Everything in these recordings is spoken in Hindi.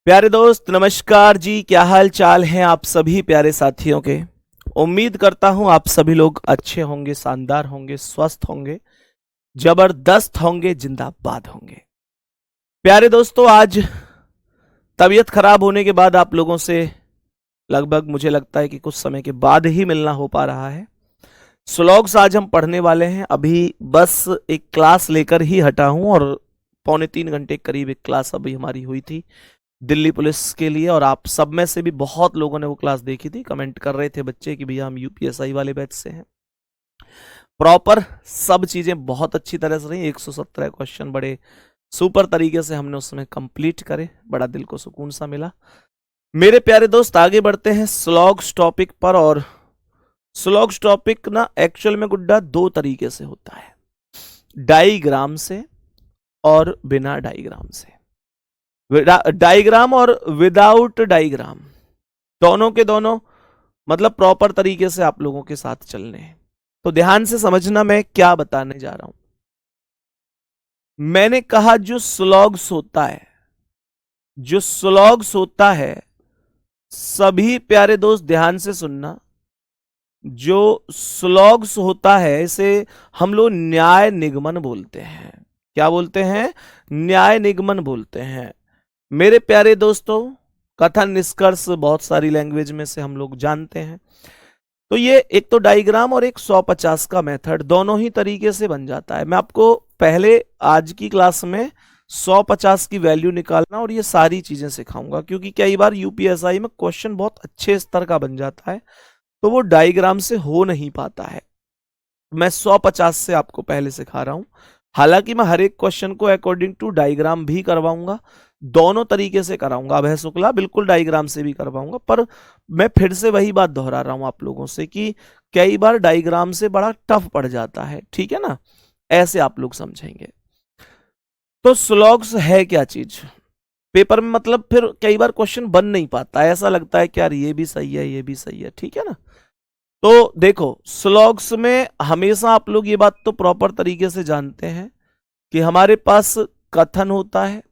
प्यारे दोस्त नमस्कार जी, क्या हाल चाल हैं आप सभी प्यारे साथियों के। उम्मीद करता हूं आप सभी लोग अच्छे होंगे, शानदार होंगे, स्वस्थ होंगे, जबरदस्त होंगे, जिंदाबाद होंगे। प्यारे दोस्तों, आज तबीयत खराब होने के बाद आप लोगों से लगभग मुझे लगता है कि कुछ समय के बाद ही मिलना हो पा रहा है। स्लॉग्स आज हम पढ़ने वाले हैं। अभी बस एक क्लास लेकर ही हटा हूं और 2.25 घंटे करीब एक क्लास अभी हमारी हुई थी दिल्ली पुलिस के लिए, और आप सब में से भी बहुत लोगों ने वो क्लास देखी थी। कमेंट कर रहे थे बच्चे कि भैया हम यूपीएसआई वाले बैच से हैं। प्रॉपर सब चीजें बहुत अच्छी तरह से रही। 117 क्वेश्चन बड़े सुपर तरीके से हमने उसमें कंप्लीट करे, बड़ा दिल को सुकून सा मिला। मेरे प्यारे दोस्त, आगे बढ़ते हैं स्लॉग्स टॉपिक पर। और स्लॉग्स टॉपिक ना एक्चुअल में गुड्डा दो तरीके से होता है, डाईग्राम से और बिना डाईग्राम से। डाईग्राम और विदाउट डाईग्राम, दोनों के दोनों मतलब प्रॉपर तरीके से आप लोगों के साथ चलने हैं। तो ध्यान से समझना मैं क्या बताने जा रहा हूं। मैंने कहा जो स्लॉग्स होता है, सभी प्यारे दोस्त ध्यान से सुनना, जो स्लॉग्स होता है इसे हम लोग न्याय निगमन बोलते हैं। क्या बोलते हैं? न्याय निगमन बोलते हैं। मेरे प्यारे दोस्तों, कथन निष्कर्ष बहुत सारी लैंग्वेज में से हम लोग जानते हैं। तो ये एक तो डायग्राम और एक 150 का मेथड, दोनों ही तरीके से बन जाता है। मैं आपको पहले आज की क्लास में 150 की वैल्यू निकालना और ये सारी चीजें सिखाऊंगा, क्योंकि कई बार यूपीएसआई में क्वेश्चन बहुत अच्छे स्तर का बन जाता है तो वो डायग्राम से हो नहीं पाता है। मैं 150 से आपको पहले सिखा रहा हूं। हालांकि मैं हर एक क्वेश्चन को अकॉर्डिंग टू डायग्राम भी करवाऊंगा, दोनों तरीके से कराऊंगा। अभय शुक्ला बिल्कुल डायग्राम से भी करवाऊंगा, पर मैं फिर से वही बात दोहरा रहा हूं आप लोगों से कि कई बार डायग्राम से बड़ा टफ पड़ जाता है, ठीक है ना। ऐसे आप लोग समझेंगे। तो स्लॉग्स है क्या चीज पेपर में, मतलब फिर कई बार क्वेश्चन बन नहीं पाता, ऐसा लगता है कि यार ये भी सही है, ये भी सही है, ठीक है ना। तो देखो, स्लॉग्स में हमेशा आप लोग ये बात तो प्रॉपर तरीके से जानते हैं कि हमारे पास कथन होता है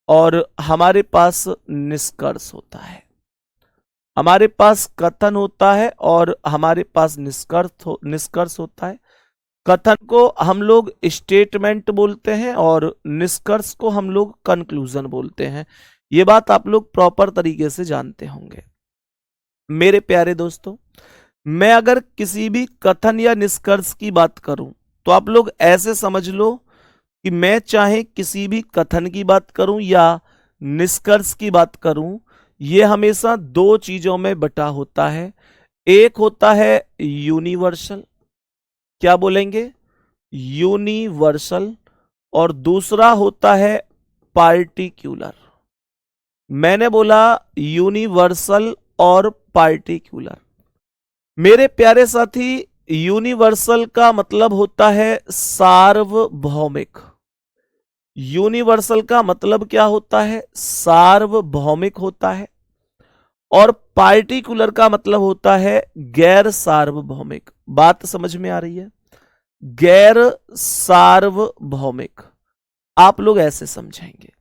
और हमारे पास निष्कर्ष होता है। हमारे पास कथन होता है और हमारे पास निष्कर्ष होता है। कथन को हम लोग स्टेटमेंट बोलते हैं और निष्कर्ष को हम लोग कंक्लूजन बोलते हैं। ये बात आप लोग प्रॉपर तरीके से जानते होंगे। मेरे प्यारे दोस्तों, मैं अगर किसी भी कथन या निष्कर्ष की बात करूं तो आप लोग ऐसे समझ लो कि मैं चाहे किसी भी कथन की बात करूं या निष्कर्ष की बात करूं, यह हमेशा दो चीजों में बटा होता है। एक होता है यूनिवर्सल, क्या बोलेंगे? यूनिवर्सल। और दूसरा होता है पार्टिक्युलर। मैंने बोला यूनिवर्सल और पार्टिक्युलर। मेरे प्यारे साथी, यूनिवर्सल का मतलब होता है सार्वभौमिक। यूनिवर्सल का मतलब क्या होता है? सार्वभौमिक होता है। और पार्टिकुलर का मतलब होता है गैर सार्वभौमिक। बात समझ में आ रही है? गैर सार्वभौमिक आप लोग ऐसे समझेंगे।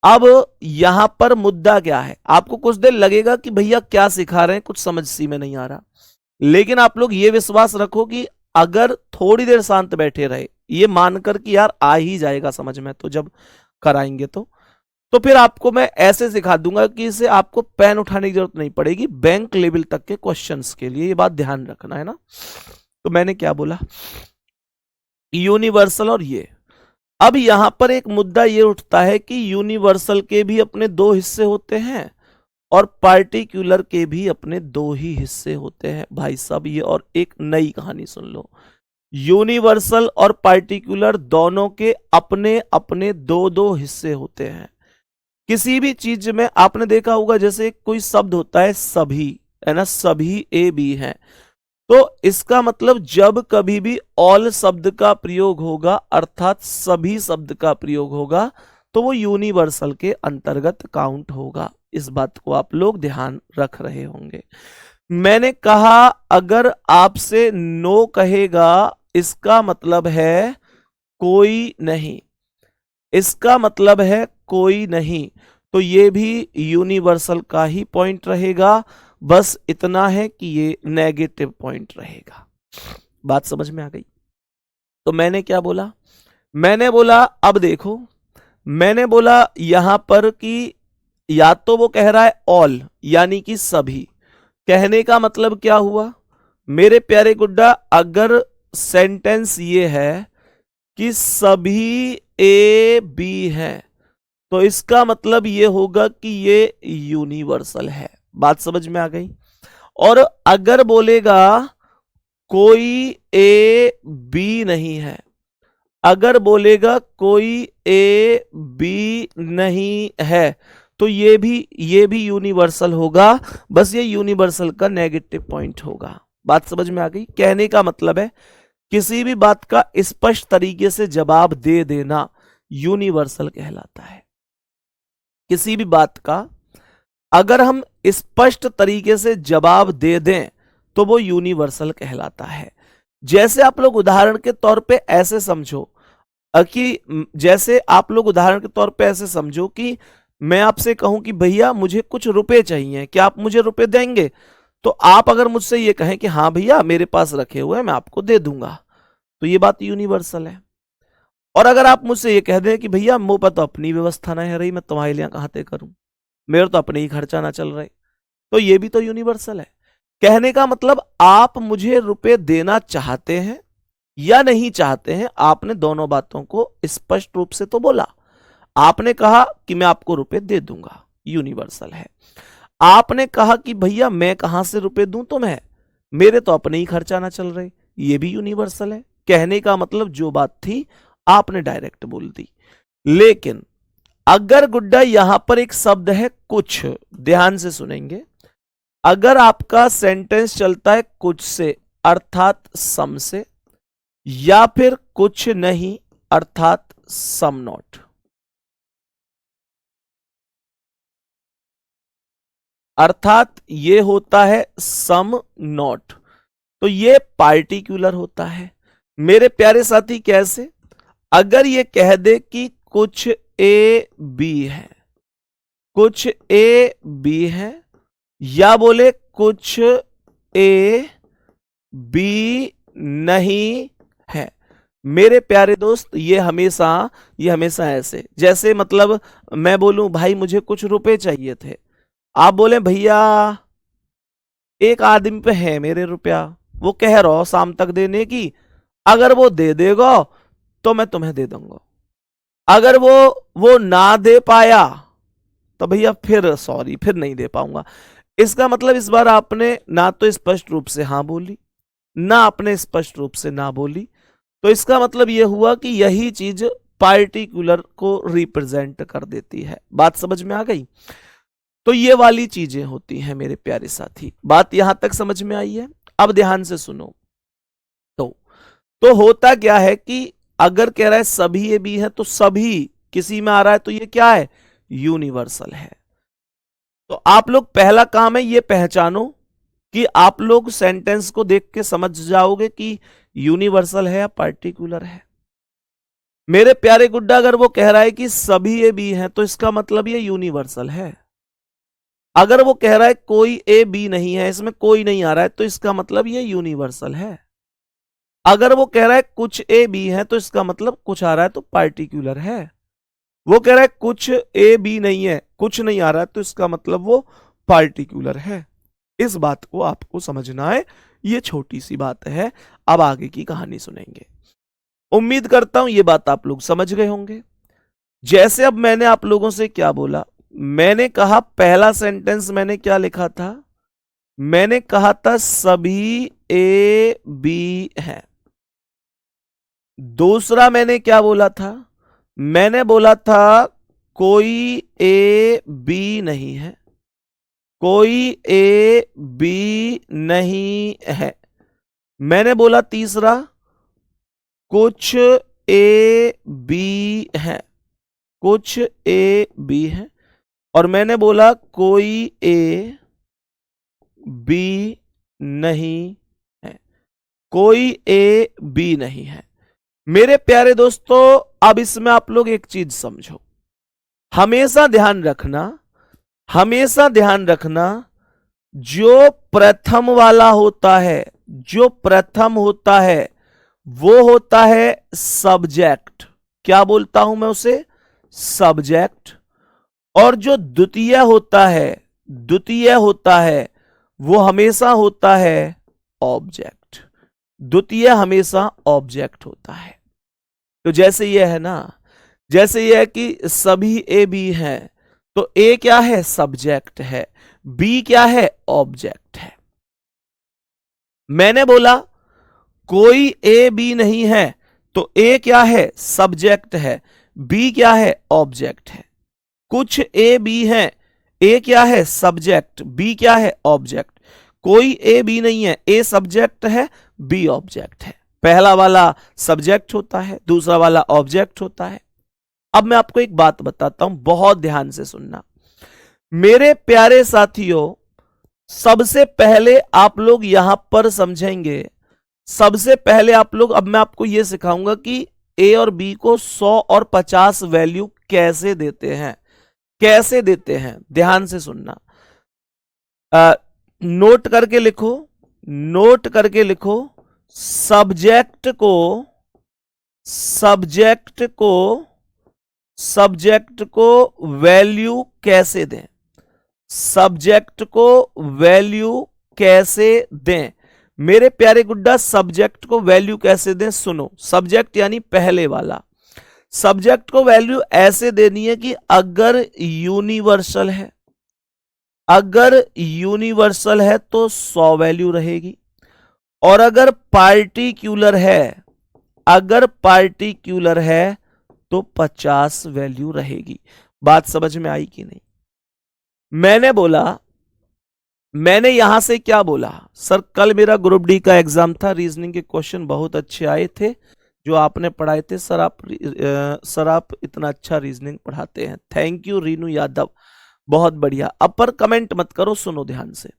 अब यहां पर मुद्दा क्या है? आपको कुछ देर लगेगा कि भैया क्या सिखा रहे हैं, कुछ समझ सी में नहीं आ रहा, लेकिन आप लोग ये विश्वास रखो कि अगर थोड़ी देर शांत बैठे रहे, ये मानकर कि यार आ ही जाएगा समझ में, तो जब कराएंगे तो फिर आपको मैं ऐसे सिखा दूंगा कि इसे आपको पेन उठाने की जरूरत नहीं पड़ेगी। बैंक लेवल तक के क्वेश्चंस के लिए ये बात ध्यान रखना है ना। तो मैंने क्या बोला? यूनिवर्सल और ये। अब यहां पर एक मुद्दा ये उठता है कि यूनिवर्सल के भी अपने दो हिस्से होते हैं और पार्टिकुलर के भी अपने दो ही हिस्से होते हैं। भाई साहब, ये और एक नई कहानी सुन लो। यूनिवर्सल और पार्टिकुलर दोनों के अपने अपने दो दो हिस्से होते हैं। किसी भी चीज में आपने देखा होगा, जैसे कोई शब्द होता है सभी, है ना, सभी ए बी है, तो इसका मतलब जब कभी भी ऑल शब्द का प्रयोग होगा, अर्थात सभी शब्द का प्रयोग होगा, तो वो यूनिवर्सल के अंतर्गत काउंट होगा। इस बात को आप लोग ध्यान रख रहे होंगे। मैंने कहा अगर आपसे नो कहेगा, इसका मतलब है कोई नहीं, इसका मतलब है कोई नहीं। तो तो ये भी यूनिवर्सल का ही पॉइंट रहेगा। बस इतना है कि ये नेगेटिव पॉइंट रहेगा। बात समझ में आ गई? तो मैंने क्या बोला? मैंने बोला अब देखो, मैंने बोला यहां पर कि या तो वो कह रहा है ऑल यानी कि सभी। कहने का मतलब क्या हुआ मेरे प्यारे गुड्डा? अगर सेंटेंस ये है कि सभी ए बी हैं तो इसका मतलब ये होगा कि ये यूनिवर्सल है। बात समझ में आ गई? और अगर बोलेगा कोई ए बी नहीं है, अगर बोलेगा कोई ए बी नहीं है, तो ये भी यूनिवर्सल होगा। बस ये यूनिवर्सल का नेगेटिव पॉइंट होगा। बात समझ में आ गई? कहने का मतलब है किसी भी बात का स्पष्ट तरीके से जवाब दे देना यूनिवर्सल कहलाता है। किसी भी बात का अगर हम स्पष्ट तरीके से जवाब दे दें तो वो यूनिवर्सल कहलाता है। जैसे आप लोग उदाहरण के तौर पे ऐसे समझो कि मैं आपसे कहूं कि भैया मुझे कुछ रुपए चाहिए, क्या आप मुझे रुपए देंगे? तो आप अगर मुझसे ये कहें कि हाँ भैया मेरे पास रखे हुए हैं मैं आपको दे दूंगा, तो ये बात यूनिवर्सल है। और अगर आप मुझसे ये कह दें कि भैया मुंह पर तो अपनी व्यवस्था ना है रही, मैं तुम्हारे लिए कहां से करूं, मेरे तो अपने ही खर्चा ना चल रहे, तो ये भी तो यूनिवर्सल है। कहने का मतलब आप मुझे रुपए देना चाहते हैं या नहीं चाहते हैं, आपने दोनों बातों को स्पष्ट रूप से तो बोला। आपने कहा कि मैं आपको रुपए दे दूंगा, यूनिवर्सल है। आपने कहा कि भैया मैं कहां से रुपए दूं तुम्हें, मेरे तो अपने ही खर्चा ना चल रहे, ये भी यूनिवर्सल है। कहने का मतलब जो बात थी आपने डायरेक्ट बोल दी। लेकिन अगर गुड्डा यहां पर एक शब्द है कुछ, ध्यान से सुनेंगे, अगर आपका सेंटेंस चलता है कुछ से अर्थात सम से, या फिर कुछ नहीं अर्थात सम नॉट, अर्थात ये होता है सम नॉट, तो ये पार्टिकुलर होता है। मेरे प्यारे साथी कैसे? अगर ये कह दे कि कुछ ए बी है, कुछ ए बी है, या बोले कुछ ए बी नहीं है, मेरे प्यारे दोस्त ये हमेशा ऐसे, जैसे मतलब मैं बोलूं भाई मुझे कुछ रुपए चाहिए थे, आप बोले भैया एक आदमी पे है मेरे रुपया, वो कह रहा हो शाम तक देने की, अगर वो दे देगा तो मैं तुम्हें दे दूंगा, अगर वो ना दे पाया तो भैया फिर सॉरी, फिर नहीं दे पाऊंगा। इसका मतलब इस बार आपने ना तो स्पष्ट रूप से हां बोली, ना आपने स्पष्ट रूप से ना बोली, तो इसका मतलब यह हुआ कि यही चीज पार्टिकुलर को रिप्रेजेंट कर देती है। बात समझ में आ गई? तो ये वाली चीजें होती हैं मेरे प्यारे साथी। बात यहां तक समझ में आई है? अब ध्यान से सुनो। तो होता क्या है कि अगर कह रहा है सभी ये भी है तो सभी किसी में आ रहा है, तो ये क्या है? यूनिवर्सल है। तो आप लोग पहला काम है ये पहचानो कि आप लोग सेंटेंस को देख के समझ जाओगे कि यूनिवर्सल है या पार्टिकुलर है। मेरे प्यारे गुड्डा अगर वो कह रहा है कि सभी ए बी हैं तो इसका मतलब ये यूनिवर्सल है। अगर वो कह रहा है कोई ए बी नहीं है, इसमें कोई नहीं आ रहा है, तो इसका मतलब ये यूनिवर्सल है। अगर वो कह रहा है कुछ ए बी है तो इसका मतलब कुछ आ रहा है तो पार्टिकुलर है। वो कह रहा है कुछ ए बी नहीं है, कुछ नहीं आ रहा है, तो इसका मतलब वो पार्टिकुलर है। इस बात को आपको समझना है, ये छोटी सी बात है। अब आगे की कहानी सुनेंगे। उम्मीद करता हूं ये बात आप लोग समझ गए होंगे। जैसे अब मैंने आप लोगों से क्या बोला, मैंने कहा पहला सेंटेंस मैंने क्या लिखा था, मैंने कहा था सभी ए बी है। दूसरा मैंने क्या बोला था, मैंने बोला था कोई ए बी नहीं है, कोई ए बी नहीं है। मैंने बोला तीसरा कुछ ए बी है, कुछ ए बी है। और मैंने बोला कोई ए बी नहीं है, कोई ए बी नहीं है। मेरे प्यारे दोस्तों अब इसमें आप लोग एक चीज समझो, हमेशा ध्यान रखना, हमेशा ध्यान रखना, जो प्रथम वाला होता है, जो प्रथम होता है वो होता है सब्जेक्ट। क्या बोलता हूं मैं उसे? सब्जेक्ट। और जो द्वितीय होता है, द्वितीय होता है वो हमेशा होता है ऑब्जेक्ट। द्वितीय हमेशा ऑब्जेक्ट होता है। तो जैसे यह है ना, जैसे यह है कि सभी ए बी हैं, तो ए क्या है? सब्जेक्ट है। बी क्या है? ऑब्जेक्ट है। मैंने बोला कोई ए बी नहीं है, तो ए क्या है? सब्जेक्ट है। बी क्या है? ऑब्जेक्ट है। कुछ ए बी हैं, ए क्या है? सब्जेक्ट, बी क्या है? ऑब्जेक्ट। कोई ए बी नहीं है, ए सब्जेक्ट है, बी ऑब्जेक्ट है। पहला वाला सब्जेक्ट होता है, दूसरा वाला ऑब्जेक्ट होता है। अब मैं आपको एक बात बताता हूं, बहुत ध्यान से सुनना मेरे प्यारे साथियों। सबसे पहले आप लोग यहां पर समझेंगे, सबसे पहले आप लोग, अब मैं आपको यह सिखाऊंगा कि ए और बी को 100 और 50 वैल्यू कैसे देते हैं, कैसे देते हैं। ध्यान से सुनना, नोट करके लिखो, नोट करके लिखो। सब्जेक्ट को, सब्जेक्ट को, सब्जेक्ट को वैल्यू कैसे दें, सब्जेक्ट को वैल्यू कैसे दें। मेरे प्यारे गुड्डा, सब्जेक्ट को वैल्यू कैसे दें? सुनो, सब्जेक्ट यानी पहले वाला, सब्जेक्ट को वैल्यू ऐसे देनी है कि अगर यूनिवर्सल है, अगर यूनिवर्सल है तो 100 वैल्यू रहेगी, और अगर पार्टिक्यूलर है, अगर पार्टिक्यूलर है तो 50 वैल्यू रहेगी। बात समझ में आई कि नहीं? मैंने बोला, मैंने यहां से क्या बोला? सर कल मेरा ग्रुप डी का एग्जाम था, रीजनिंग के क्वेश्चन बहुत अच्छे आए थे जो आपने पढ़ाए थे। सर आप इतना अच्छा रीजनिंग पढ़ाते हैं, थैंक यू रीनू यादव, बहुत बढ़िया। अब पर कमेंट मत करो, सुनो ध्यान से।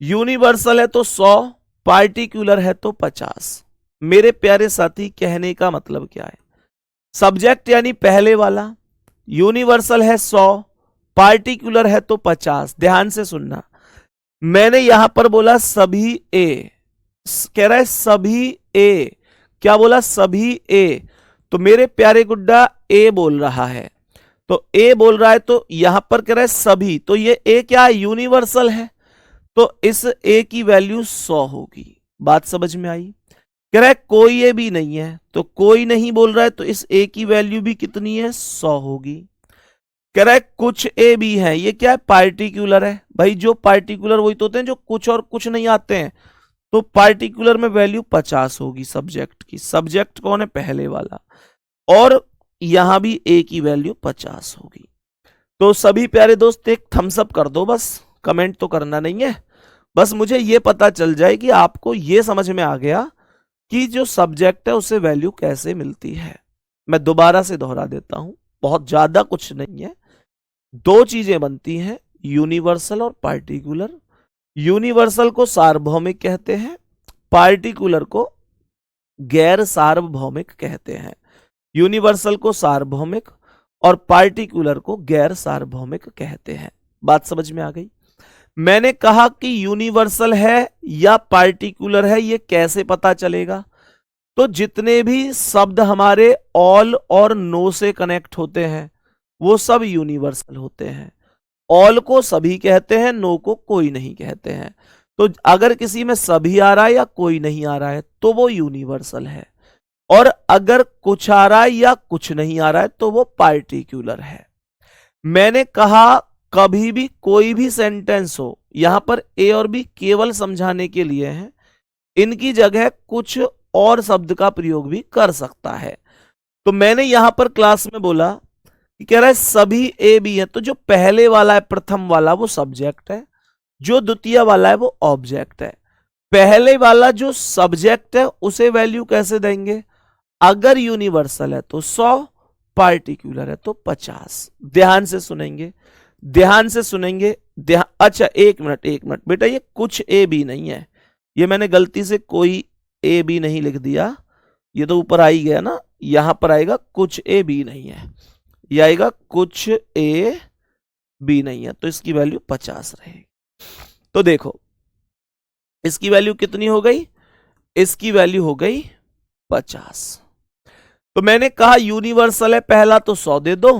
यूनिवर्सल है तो 100, पार्टिक्यूलर है तो 50। मेरे प्यारे साथी, कहने का मतलब क्या है? सब्जेक्ट यानी पहले वाला, यूनिवर्सल है 100, पार्टिक्यूलर है तो 50। ध्यान से सुनना, मैंने यहां पर बोला सभी ए, कह रहा है सभी ए, क्या बोला? सभी ए। तो मेरे प्यारे गुड्डा ए बोल रहा है, तो ए बोल रहा है तो यहां पर कह रहा है सभी, तो ये ए क्या है? यूनिवर्सल है, तो इस ए की वैल्यू 100 होगी। बात समझ में आई? कह रहा है कोई ए भी नहीं है, तो कोई नहीं बोल रहा है, तो इस ए की वैल्यू भी कितनी है? 100 होगी। कह रहा है कुछ ए बी है, ये क्या है? पार्टिक्यूलर है। भाई जो पार्टिक्यूलर वही तो होते हैं जो कुछ और कुछ नहीं आते हैं, तो पार्टिक्यूलर में वैल्यू 50 होगी सब्जेक्ट की। सब्जेक्ट कौन है? पहले वाला। और यहां भी ए की वैल्यू 50 होगी। तो सभी प्यारे दोस्त एक थम्स अप कर दो, बस कमेंट तो करना नहीं है, बस मुझे ये पता चल जाए कि आपको ये समझ में आ गया कि जो सब्जेक्ट है उसे वैल्यू कैसे मिलती है। मैं दोबारा से दोहरा देता हूं, बहुत ज्यादा कुछ नहीं है। दो चीजें बनती हैं, यूनिवर्सल और पार्टिकुलर। यूनिवर्सल को सार्वभौमिक कहते हैं, पार्टिकुलर को गैर सार्वभौमिक कहते हैं। यूनिवर्सल को सार्वभौमिक और पार्टिकुलर को गैर सार्वभौमिक कहते हैं। बात समझ में आ गई? मैंने कहा कि यूनिवर्सल है या पार्टिकुलर है, यह कैसे पता चलेगा? तो जितने भी शब्द हमारे ऑल और नो से कनेक्ट होते हैं वो सब यूनिवर्सल होते हैं। ऑल को सभी कहते हैं, नो को कोई नहीं कहते हैं। तो अगर किसी में सभी आ रहा है या कोई नहीं आ रहा है तो वो यूनिवर्सल है, और अगर कुछ आ रहा है या कुछ नहीं आ रहा है तो वो पार्टिक्यूलर है। मैंने कहा कभी भी कोई भी सेंटेंस हो, यहां पर ए और बी केवल समझाने के लिए है, इनकी जगह कुछ और शब्द का प्रयोग भी कर सकता है। तो मैंने यहां पर क्लास में बोला कि कह रहा है सभी ए बी है, तो जो पहले वाला है, प्रथम वाला, वो सब्जेक्ट है, जो द्वितीय वाला है वो ऑब्जेक्ट है। पहले वाला जो सब्जेक्ट है उसे वैल्यू कैसे देंगे? अगर यूनिवर्सल है तो 100, पार्टिकुलर है तो 50। ध्यान से सुनेंगे, ध्यान से सुनेंगे, अच्छा एक मिनट बेटा, ये कुछ ए बी नहीं है, ये मैंने गलती से कोई ए बी नहीं लिख दिया, ये तो ऊपर आ ही गया ना, यहां पर आएगा कुछ ए बी नहीं है, ये आएगा कुछ ए बी नहीं है, तो इसकी वैल्यू 50 रहेगी। तो देखो इसकी वैल्यू कितनी हो गई, इसकी वैल्यू हो गई 50। तो मैंने कहा यूनिवर्सल है पहला तो 100 दे दो,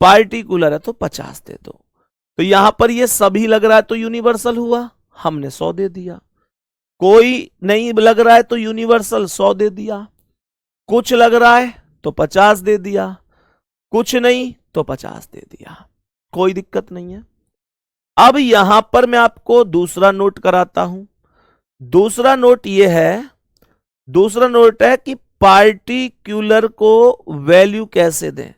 पार्टिकुलर है तो 50 दे दो। तो यहां पर ये सभी लग रहा है तो यूनिवर्सल हुआ, हमने 100 दे दिया। कोई नहीं लग रहा है तो यूनिवर्सल 100 दे दिया। कुछ लग रहा है तो 50 दे दिया, कुछ नहीं तो 50 दे दिया, कोई दिक्कत नहीं है। अब यहां पर मैं आपको दूसरा नोट कराता हूं। दूसरा नोट यह है, दूसरा नोट है कि पार्टिकुलर को वैल्यू कैसे दें।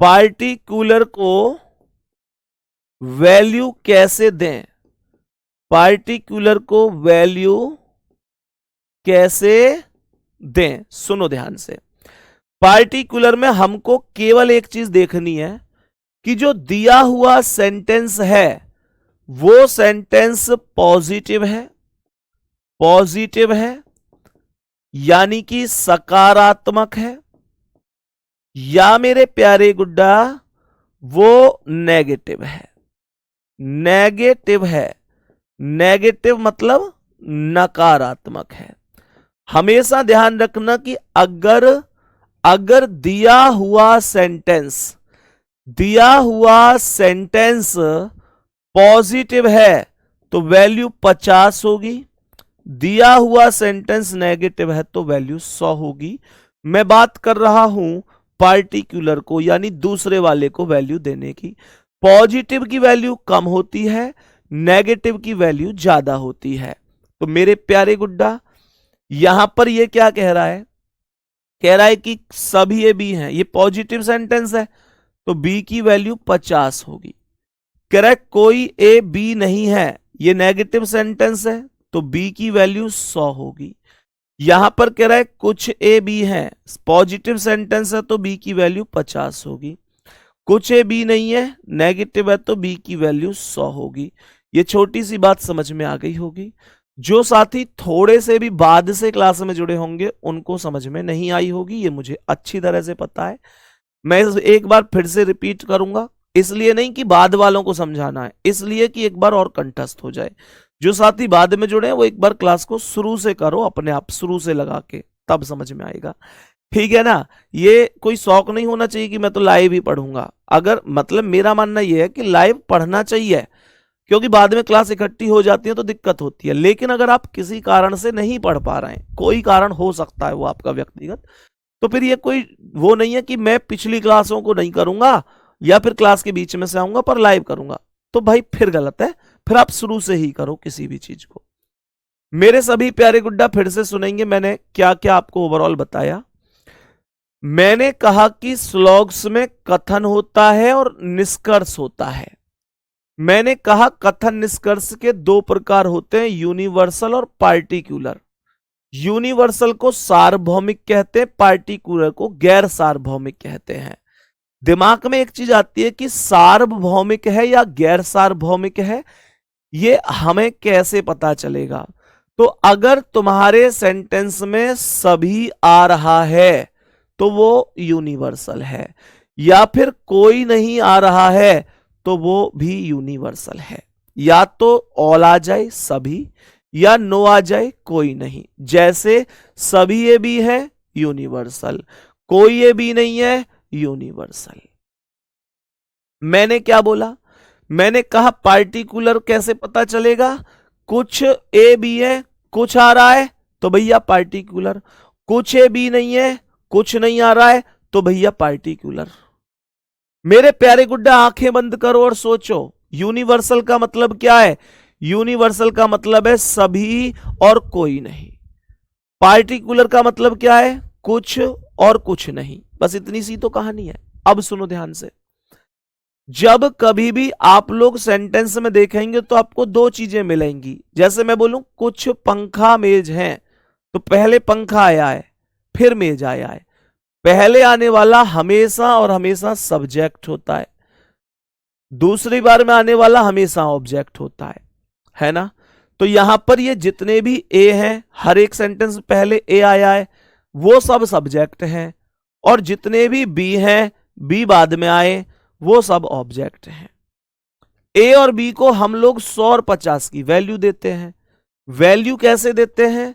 पार्टिकुलर को वैल्यू कैसे दें, पार्टिकुलर को वैल्यू कैसे दें, सुनो ध्यान से। पार्टिकुलर में हमको केवल एक चीज देखनी है कि जो दिया हुआ सेंटेंस है वो सेंटेंस पॉजिटिव है, पॉजिटिव है यानी कि सकारात्मक है, या मेरे प्यारे गुड्डा वो नेगेटिव है। नेगेटिव है, नेगेटिव मतलब नकारात्मक है। हमेशा ध्यान रखना कि अगर दिया हुआ सेंटेंस पॉजिटिव है तो वैल्यू 50 होगी, दिया हुआ सेंटेंस नेगेटिव है तो वैल्यू 100 होगी। मैं बात कर रहा हूं पार्टिकुलर को यानी दूसरे वाले को वैल्यू देने की। पॉजिटिव की वैल्यू कम होती है, नेगेटिव की वैल्यू ज्यादा होती है। तो मेरे प्यारे गुड्डा यहां पर ये क्या कह रहा है, कह रहा है कि सभी ए बी हैं, ये पॉजिटिव सेंटेंस है तो बी की वैल्यू 50 होगी। कह रहा है कोई ए बी नहीं है, ये नेगेटिव सेंटेंस है तो बी की वैल्यू 100 होगी। यहां पर कह रहा है कुछ ए बी है, पॉजिटिव सेंटेंस है तो बी की वैल्यू 50 होगी। कुछ ए बी नहीं है, नेगेटिव है तो बी की वैल्यू 100 होगी। ये छोटी सी बात समझ में आ गई होगी। जो साथी थोड़े से भी बाद से क्लास में जुड़े होंगे उनको समझ में नहीं आई होगी, ये मुझे अच्छी तरह से पता है। मैं एक बार फिर से रिपीट करूंगा, इसलिए नहीं कि बाद वालों को समझाना है, इसलिए कि एक बार और कंठस्थ हो जाए। जो साथी बाद में जुड़े हैं वो एक बार क्लास को शुरू से करो, अपने आप शुरू से लगा के, तब समझ में आएगा। ठीक है ना। ये कोई शौक नहीं होना चाहिए कि मैं तो लाइव ही पढ़ूंगा। अगर मतलब मेरा मानना यह है कि लाइव पढ़ना चाहिए, क्योंकि बाद में क्लास इकट्ठी हो जाती है तो दिक्कत होती है। लेकिन अगर आप किसी कारण से नहीं पढ़ पा रहे हैं, कोई कारण हो सकता है वो आपका व्यक्तिगत, तो फिर ये कोई वो नहीं है कि मैं पिछली क्लासों को नहीं करूंगा या फिर क्लास के बीच में से आऊंगा पर लाइव करूंगा, तो भाई फिर गलत है। फिर आप शुरू से ही करो किसी भी चीज को। मेरे सभी प्यारे गुड्डा फिर से सुनेंगे मैंने क्या क्या आपको ओवरऑल बताया। मैंने कहा कि स्लॉग्स में कथन होता है और निष्कर्ष होता है। मैंने कहा कथन निष्कर्ष के दो प्रकार होते हैं, यूनिवर्सल और पार्टिकुलर। यूनिवर्सल को सार्वभौमिक कहते हैं, पार्टिकुलर को गैर सार्वभौमिक कहते हैं। दिमाग में एक चीज आती है कि सार्वभौमिक है या गैर सार्वभौमिक है, ये हमें कैसे पता चलेगा। तो अगर तुम्हारे सेंटेंस में सभी आ रहा है तो वो यूनिवर्सल है, या फिर कोई नहीं आ रहा है तो वो भी यूनिवर्सल है। या तो ऑल आ जाए सभी, या नो आ जाए कोई नहीं। जैसे सभी ए बी है यूनिवर्सल, कोई ए बी नहीं है यूनिवर्सल। मैंने क्या बोला, मैंने कहा पार्टिकुलर कैसे पता चलेगा, कुछ ए बी है, कुछ आ रहा है तो भैया पार्टिकुलर, कुछ ए बी नहीं है, कुछ नहीं आ रहा है तो भैया पार्टिकुलर। मेरे प्यारे गुड्डा आंखें बंद करो और सोचो, यूनिवर्सल का मतलब क्या है। यूनिवर्सल का मतलब है सभी और कोई नहीं। पार्टिकुलर का मतलब क्या है, कुछ और कुछ नहीं। बस इतनी सी तो कहानी है। अब सुनो ध्यान से, जब कभी भी आप लोग सेंटेंस में देखेंगे तो आपको दो चीजें मिलेंगी। जैसे मैं बोलूं कुछ पंखा मेज हैं, तो पहले पंखा आया है फिर मेज आया है। पहले आने वाला हमेशा और हमेशा सब्जेक्ट होता है, दूसरी बार में आने वाला हमेशा ऑब्जेक्ट होता है ना। तो यहां पर ये जितने भी ए हैं, हर एक सेंटेंस पहले ए आया है, वो सब सब्जेक्ट हैं, और जितने भी बी हैं बी बाद में आए, वो सब ऑब्जेक्ट हैं। ए और बी को हम लोग 100 और 50 की वैल्यू देते हैं। वैल्यू कैसे देते हैं?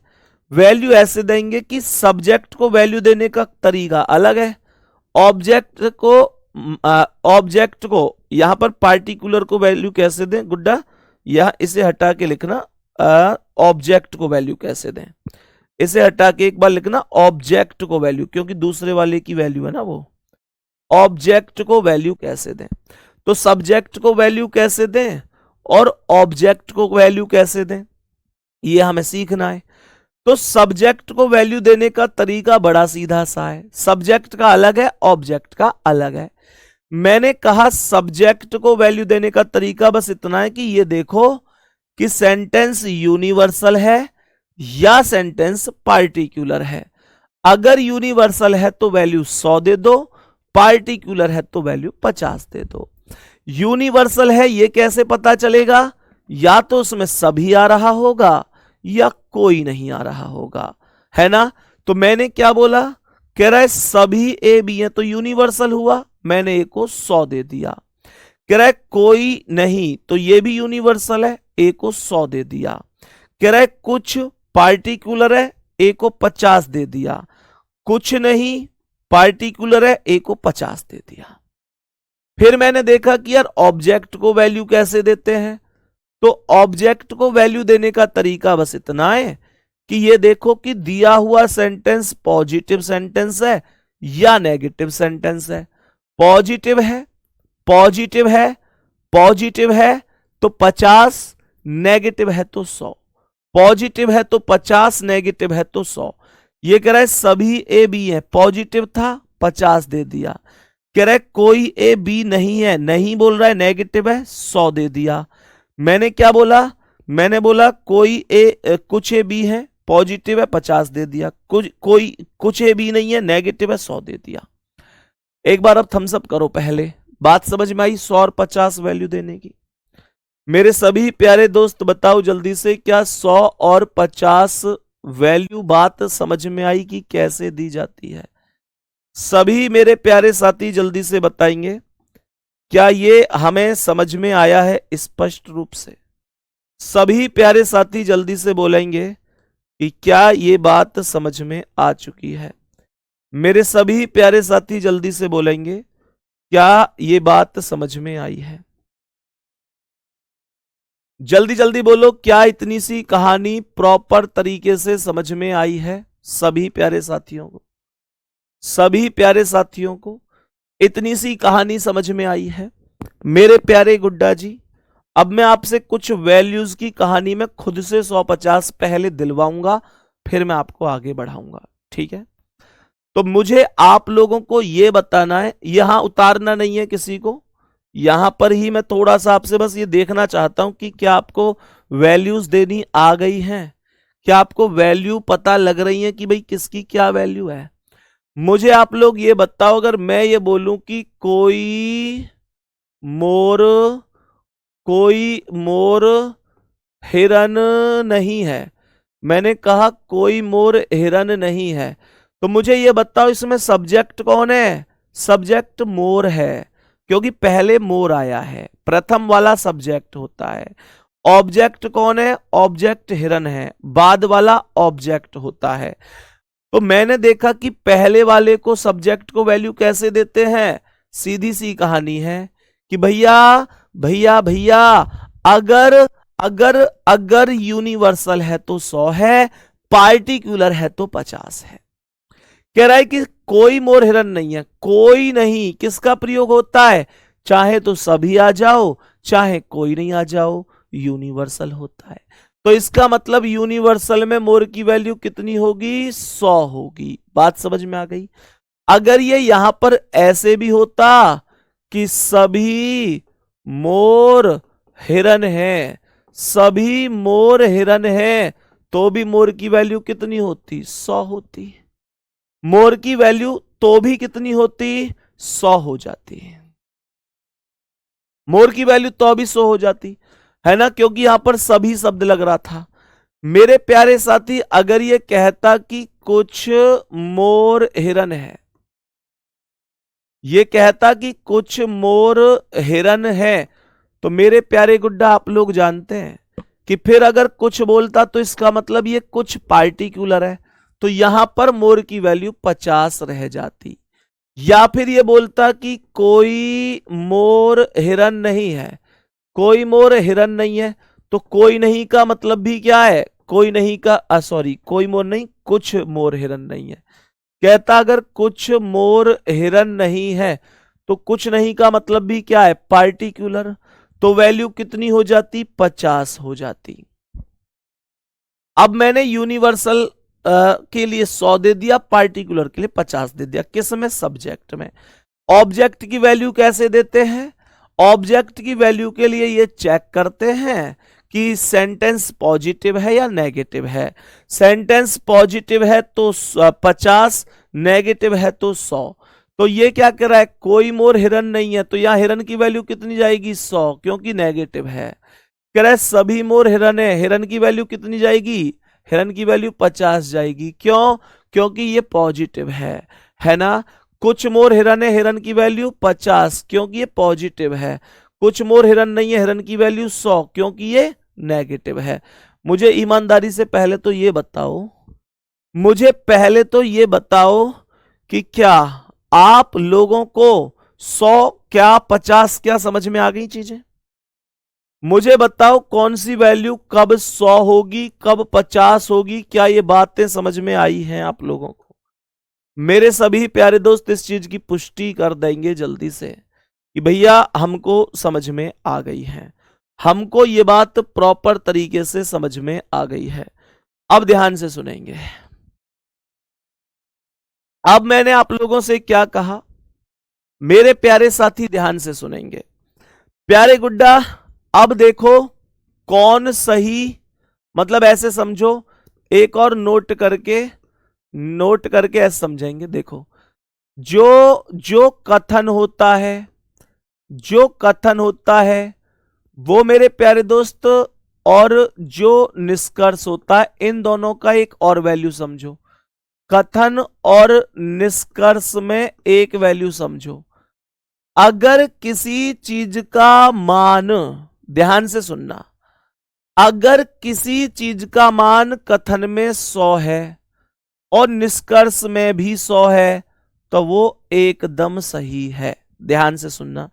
वैल्यू ऐसे देंगे कि सब्जेक्ट को वैल्यू देने का तरीका अलग है। ऑब्जेक्ट को यहां पर पार्टिकुलर को वैल्यू कैसे दें गुड्डा? यह इसे हटा के लिखना ऑब्जेक्ट को वैल्यू कैसे दें। इसे हटा के एक बार लिखना ऑब्जेक्ट को वैल्यू, क्योंकि दूसरे वाले की वैल्यू है ना वो। ऑब्जेक्ट को वैल्यू कैसे दें? तो सब्जेक्ट को वैल्यू कैसे दें और ऑब्जेक्ट को वैल्यू कैसे दें, ये हमें सीखना है। तो सब्जेक्ट को वैल्यू देने का तरीका बड़ा सीधा सा है। सब्जेक्ट का अलग है, ऑब्जेक्ट का अलग है। मैंने कहा सब्जेक्ट को वैल्यू देने का तरीका बस इतना है कि ये देखो कि सेंटेंस यूनिवर्सल है या सेंटेंस पार्टिकुलर है। अगर यूनिवर्सल है तो वैल्यू 100 दे दो, पार्टिकुलर है तो वैल्यू 50 दे दो। यूनिवर्सल है ये कैसे पता चलेगा? या तो उसमें सभी आ रहा होगा या कोई नहीं आ रहा होगा, है ना। तो मैंने क्या बोला? कह रहा है सभी ए बी है तो यूनिवर्सल हुआ, मैंने ए को 100 दे दिया। कह रहा है कोई नहीं तो ये भी यूनिवर्सल है, ए को 100 दे दिया। कह रहा है कुछ पार्टिकुलर है, ए को 50 दे दिया। कुछ नहीं पार्टिकुलर है, ए को 50 दे दिया। फिर मैंने देखा कि यार ऑब्जेक्ट को वैल्यू कैसे देते हैं। तो ऑब्जेक्ट को वैल्यू देने का तरीका बस इतना है कि ये देखो कि दिया हुआ सेंटेंस पॉजिटिव सेंटेंस है या नेगेटिव सेंटेंस है। पॉजिटिव है, पॉजिटिव है, पॉजिटिव है तो 50, नेगेटिव है तो 100। पॉजिटिव है तो 50, नेगेटिव है तो 100। ये कह रहा है सभी ए बी है, पॉजिटिव था 50 दे दिया। कह रहा है कोई ए बी नहीं है, नहीं बोल रहा है, नेगेटिव है, 100 दे दिया। मैंने क्या बोला? मैंने बोला कुछ ए बी है, पॉजिटिव है, 50 दे दिया। कुछ ए बी नहीं है, नेगेटिव है, 100 दे दिया। एक बार अब थम्स अप करो, पहले बात समझ में आई 100 और 50 वैल्यू देने की? मेरे सभी प्यारे दोस्त बताओ जल्दी से, क्या 100 और 50 वैल्यू बात समझ में आई कि कैसे दी जाती है? सभी मेरे प्यारे साथी जल्दी से बताएंगे, क्या ये हमें समझ में आया है स्पष्ट रूप से? सभी प्यारे साथी जल्दी से बोलेंगे कि क्या ये बात समझ में आ चुकी है। मेरे सभी प्यारे साथी जल्दी से बोलेंगे, क्या ये बात समझ में आई है? जल्दी जल्दी बोलो, क्या इतनी सी कहानी प्रॉपर तरीके से समझ में आई है? सभी प्यारे साथियों को, सभी प्यारे साथियों को इतनी सी कहानी समझ में आई है? मेरे प्यारे गुड्डा जी, अब मैं आपसे कुछ वैल्यूज की कहानी में खुद से 150 पहले दिलवाऊंगा, फिर मैं आपको आगे बढ़ाऊंगा, ठीक है? तो मुझे आप लोगों को यह बताना है, यहां उतारना नहीं है किसी को, यहां पर ही मैं थोड़ा सा आपसे बस ये देखना चाहता हूं कि क्या आपको वैल्यूज देनी आ गई हैं, क्या आपको वैल्यू पता लग रही है कि भाई किसकी क्या वैल्यू है। मुझे आप लोग ये बताओ, अगर मैं ये बोलूं कि कोई मोर हिरन नहीं है, मैंने कहा कोई मोर हिरन नहीं है, तो मुझे ये बताओ इसमें सब्जेक्ट कौन है? सब्जेक्ट मोर है, क्योंकि पहले मोर आया है, प्रथम वाला सब्जेक्ट होता है। ऑब्जेक्ट कौन है? ऑब्जेक्ट हिरन है, बाद वाला ऑब्जेक्ट होता है। तो मैंने देखा कि पहले वाले को सब्जेक्ट को वैल्यू कैसे देते हैं। सीधी सी कहानी है कि भैया भैया भैया अगर अगर अगर यूनिवर्सल है तो 100 है, पार्टिकुलर है तो 50 है। कह रहा है कि कोई मोर हिरन नहीं है, कोई नहीं किसका प्रयोग होता है? चाहे तो सभी आ जाओ, चाहे कोई नहीं आ जाओ, यूनिवर्सल होता है। तो इसका मतलब यूनिवर्सल में मोर की वैल्यू कितनी होगी? 100 होगी। बात समझ में आ गई? अगर ये यहां पर ऐसे भी होता कि सभी मोर हिरन है, सभी मोर हिरन है, तो भी मोर की वैल्यू कितनी होती? 100 होती। मोर की वैल्यू तो भी कितनी होती? 100 हो जाती। मोर की वैल्यू तो भी 100 हो जाती है ना, क्योंकि यहां पर सभी शब्द लग रहा था। मेरे प्यारे साथी, अगर ये कहता कि कुछ मोर हिरन है, ये कहता कि कुछ मोर हिरन है, तो मेरे प्यारे गुड्डा आप लोग जानते हैं कि फिर अगर कुछ बोलता तो इसका मतलब ये कुछ पार्टिकुलर है, तो यहां पर मोर की वैल्यू 50 रह जाती। या फिर ये बोलता कि कोई मोर हिरन नहीं है, कोई मोर हिरन नहीं है, तो कोई नहीं का मतलब भी क्या है, कोई नहीं का सॉरी कोई मोर नहीं, कुछ मोर हिरन नहीं है। कहता अगर कुछ मोर हिरन नहीं है, तो कुछ नहीं का मतलब भी क्या है, पार्टिकुलर, तो वैल्यू कितनी हो जाती, 50 हो जाती। अब मैंने यूनिवर्सल के लिए 100 दे दिया, पार्टिकुलर के लिए 50 दे दिया, किस में, सब्जेक्ट में। ऑब्जेक्ट की वैल्यू कैसे देते हैं, ऑब्जेक्ट की वैल्यू के लिए ये चेक करते हैं कि सेंटेंस पॉजिटिव है या नेगेटिव है। सेंटेंस पॉजिटिव है तो 50, नेगेटिव है तो 100। तो ये क्या कर रहा है, कोई मोर हिरन नहीं है, तो यहां हिरन की वैल्यू कितनी जाएगी, 100, क्योंकि नेगेटिव है। कह रहा है सभी मोर हिरन है, हिरन की वैल्यू कितनी जाएगी, हिरन की वैल्यू 50 जाएगी। क्यों, क्योंकि ये पॉजिटिव है ना। कुछ मोर हिरन है, हिरन की वैल्यू 50, क्योंकि ये पॉजिटिव है। कुछ मोर हिरन नहीं है, हिरन की वैल्यू 100, क्योंकि ये नेगेटिव है। मुझे ईमानदारी से पहले तो ये बताओ, मुझे पहले तो ये बताओ कि क्या आप लोगों को 100 क्या 50 क्या समझ में आ गई चीजें। मुझे बताओ कौन सी वैल्यू कब 100 होगी, कब 50 होगी, क्या ये बातें समझ में आई हैं आप लोगों को। मेरे सभी प्यारे दोस्त इस चीज की पुष्टि कर देंगे जल्दी से कि भैया हमको समझ में आ गई है, हमको ये बात प्रॉपर तरीके से समझ में आ गई है। अब ध्यान से सुनेंगे। अब मैंने आप लोगों से क्या कहा, मेरे प्यारे साथी ध्यान से सुनेंगे। प्यारे गुड्डा, अब देखो कौन सही, मतलब ऐसे समझो, एक और नोट करके ऐसे समझेंगे। देखो जो जो कथन होता है, जो कथन होता है वो मेरे प्यारे दोस्त, और जो निष्कर्ष होता है, इन दोनों का एक और वैल्यू समझो। कथन और निष्कर्ष में एक वैल्यू समझो। अगर किसी चीज का मान, ध्यान से सुनना, अगर किसी चीज का मान कथन में 100 है और निष्कर्ष में भी 100 है, तो वो एकदम सही है। ध्यान से सुनना।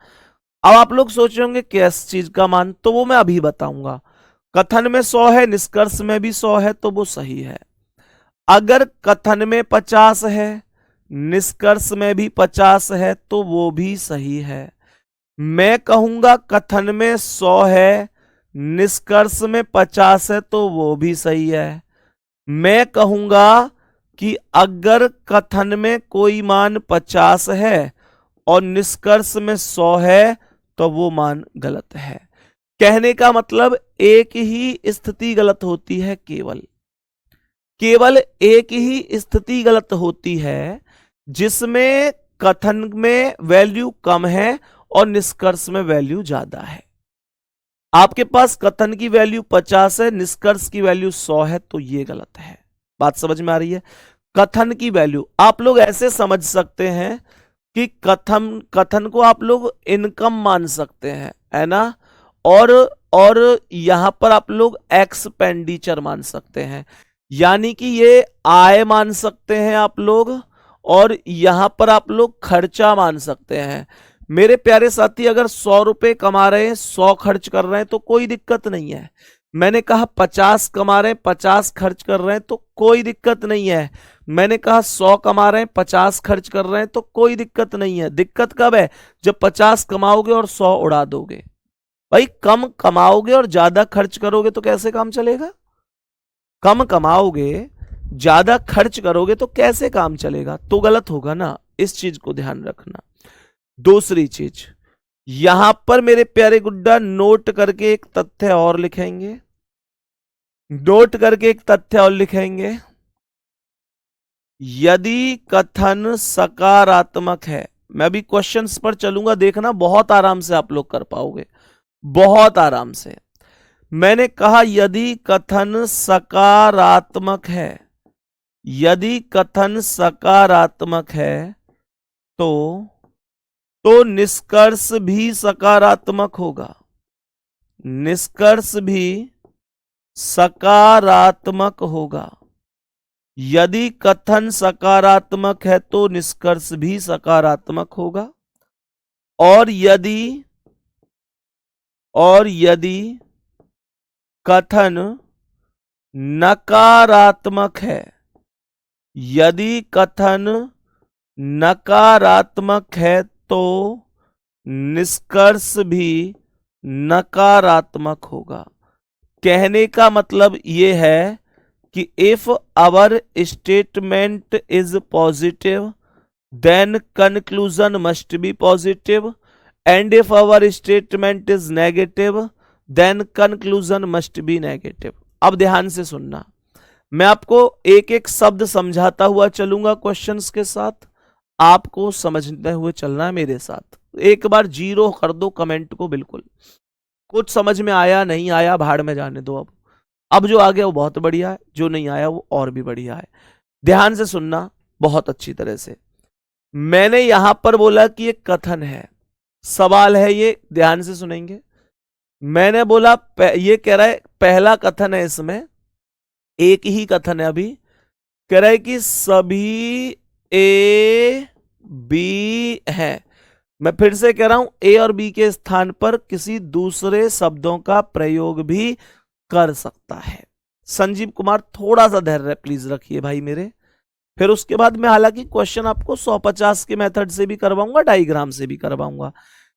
अब आप लोग सोच रहे होंगे किस चीज का मान, तो वो मैं अभी बताऊंगा। कथन में 100 है, निष्कर्ष में भी 100 है, तो वो सही है। अगर कथन में 50 है, निष्कर्ष में भी 50 है, तो वो भी सही है। मैं कहूंगा कथन में 100 है, निष्कर्ष में 50 है, तो वो भी सही है। मैं कहूंगा कि अगर कथन में कोई मान 50 है और निष्कर्ष में 100 है, तो वो मान गलत है। कहने का मतलब एक ही स्थिति गलत होती है, केवल केवल एक ही स्थिति गलत होती है जिसमें कथन में वैल्यू कम है और निष्कर्ष में वैल्यू ज्यादा है। आपके पास कथन की वैल्यू 50 है, निष्कर्ष की वैल्यू 100 है, तो ये गलत है। बात समझ में आ रही है। कथन की वैल्यू आप लोग ऐसे समझ सकते हैं कि कथन कथन को आप लोग इनकम मान सकते हैं, है ना। और और यहां पर आप लोग एक्सपेंडिचर मान सकते हैं, यानी कि ये आय मान सकते हैं आप लोग, और यहां पर आप लोग खर्चा मान सकते हैं। मेरे प्यारे साथी, अगर 100 रुपए कमा रहे हैं, 100 खर्च कर रहे हैं, तो कोई दिक्कत नहीं है। मैंने कहा 50 कमा रहे हैं, 50 खर्च कर रहे हैं, तो कोई दिक्कत नहीं है। मैंने कहा 100 कमा रहे हैं, 50 खर्च कर रहे हैं, तो कोई दिक्कत नहीं है। दिक्कत कब है, जब 50 कमाओगे और 100 उड़ा दोगे। भाई कम कमाओगे और ज्यादा खर्च करोगे तो कैसे काम चलेगा। कम कमाओगे, ज्यादा खर्च करोगे तो कैसे काम चलेगा, तो गलत होगा ना। इस चीज को ध्यान रखना। दूसरी चीज, यहां पर मेरे प्यारे गुड्डा नोट करके एक तथ्य और लिखेंगे, नोट करके एक तथ्य और लिखेंगे। यदि कथन सकारात्मक है, मैं भी क्वेश्चंस पर चलूंगा, देखना बहुत आराम से आप लोग कर पाओगे, बहुत आराम से। मैंने कहा यदि कथन सकारात्मक है, यदि कथन सकारात्मक है तो तो निष्कर्ष भी सकारात्मक होगा। निष्कर्ष भी सकारात्मक होगा। यदि कथन सकारात्मक है तो निष्कर्ष भी सकारात्मक होगा। और यदि कथन नकारात्मक है, यदि कथन नकारात्मक है तो निष्कर्ष भी नकारात्मक होगा। कहने का मतलब यह है कि if our statement is positive then conclusion must be positive, and if our statement is negative then conclusion must be negative. अब ध्यान से सुनना, मैं आपको एक एक शब्द समझाता हुआ चलूंगा क्वेश्चंस के साथ, आपको समझते हुए चलना है मेरे साथ। एक बार 0 कर दो कमेंट को, बिल्कुल कुछ समझ में आया नहीं आया भाड़ में जाने दो। अब जो आ गया वो बहुत बढ़िया है, जो नहीं आया वो और भी बढ़िया है। ध्यान से सुनना बहुत अच्छी तरह से। मैंने यहां पर बोला कि एक कथन है, सवाल है ये, ध्यान से सुनेंगे। मैंने बोला ये कह रहा है पहला कथन है, इसमें एक ही कथन है, अभी कह रहा है कि सभी ए बी है। मैं फिर से कह रहा हूं, ए और बी के स्थान पर किसी दूसरे शब्दों का प्रयोग भी कर सकता है। संजीव कुमार थोड़ा सा धैर्य प्लीज रखिए भाई मेरे। फिर उसके बाद मैं हालांकि क्वेश्चन आपको 150 के मेथड से भी करवाऊंगा, डायग्राम से भी करवाऊंगा,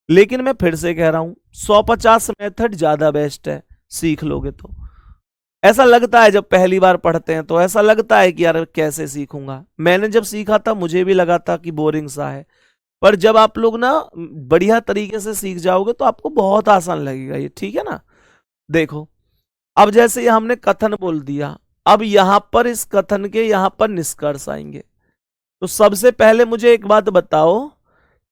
लेकिन मैं फिर से कह रहा हूं 150 मेथड ज्यादा बेस्ट है, सीख लोगे तो। ऐसा लगता है जब पहली बार पढ़ते हैं तो ऐसा लगता है कि यार कैसे सीखूंगा। मैंने जब सीखा था मुझे भी लगा था कि बोरिंग सा है, पर जब आप लोग ना बढ़िया तरीके से सीख जाओगे तो आपको बहुत आसान लगेगा ये, ठीक है ना। देखो अब जैसे ये हमने कथन बोल दिया, अब यहां पर इस कथन के यहां पर निष्कर्ष आएंगे। तो सबसे पहले मुझे एक बात बताओ,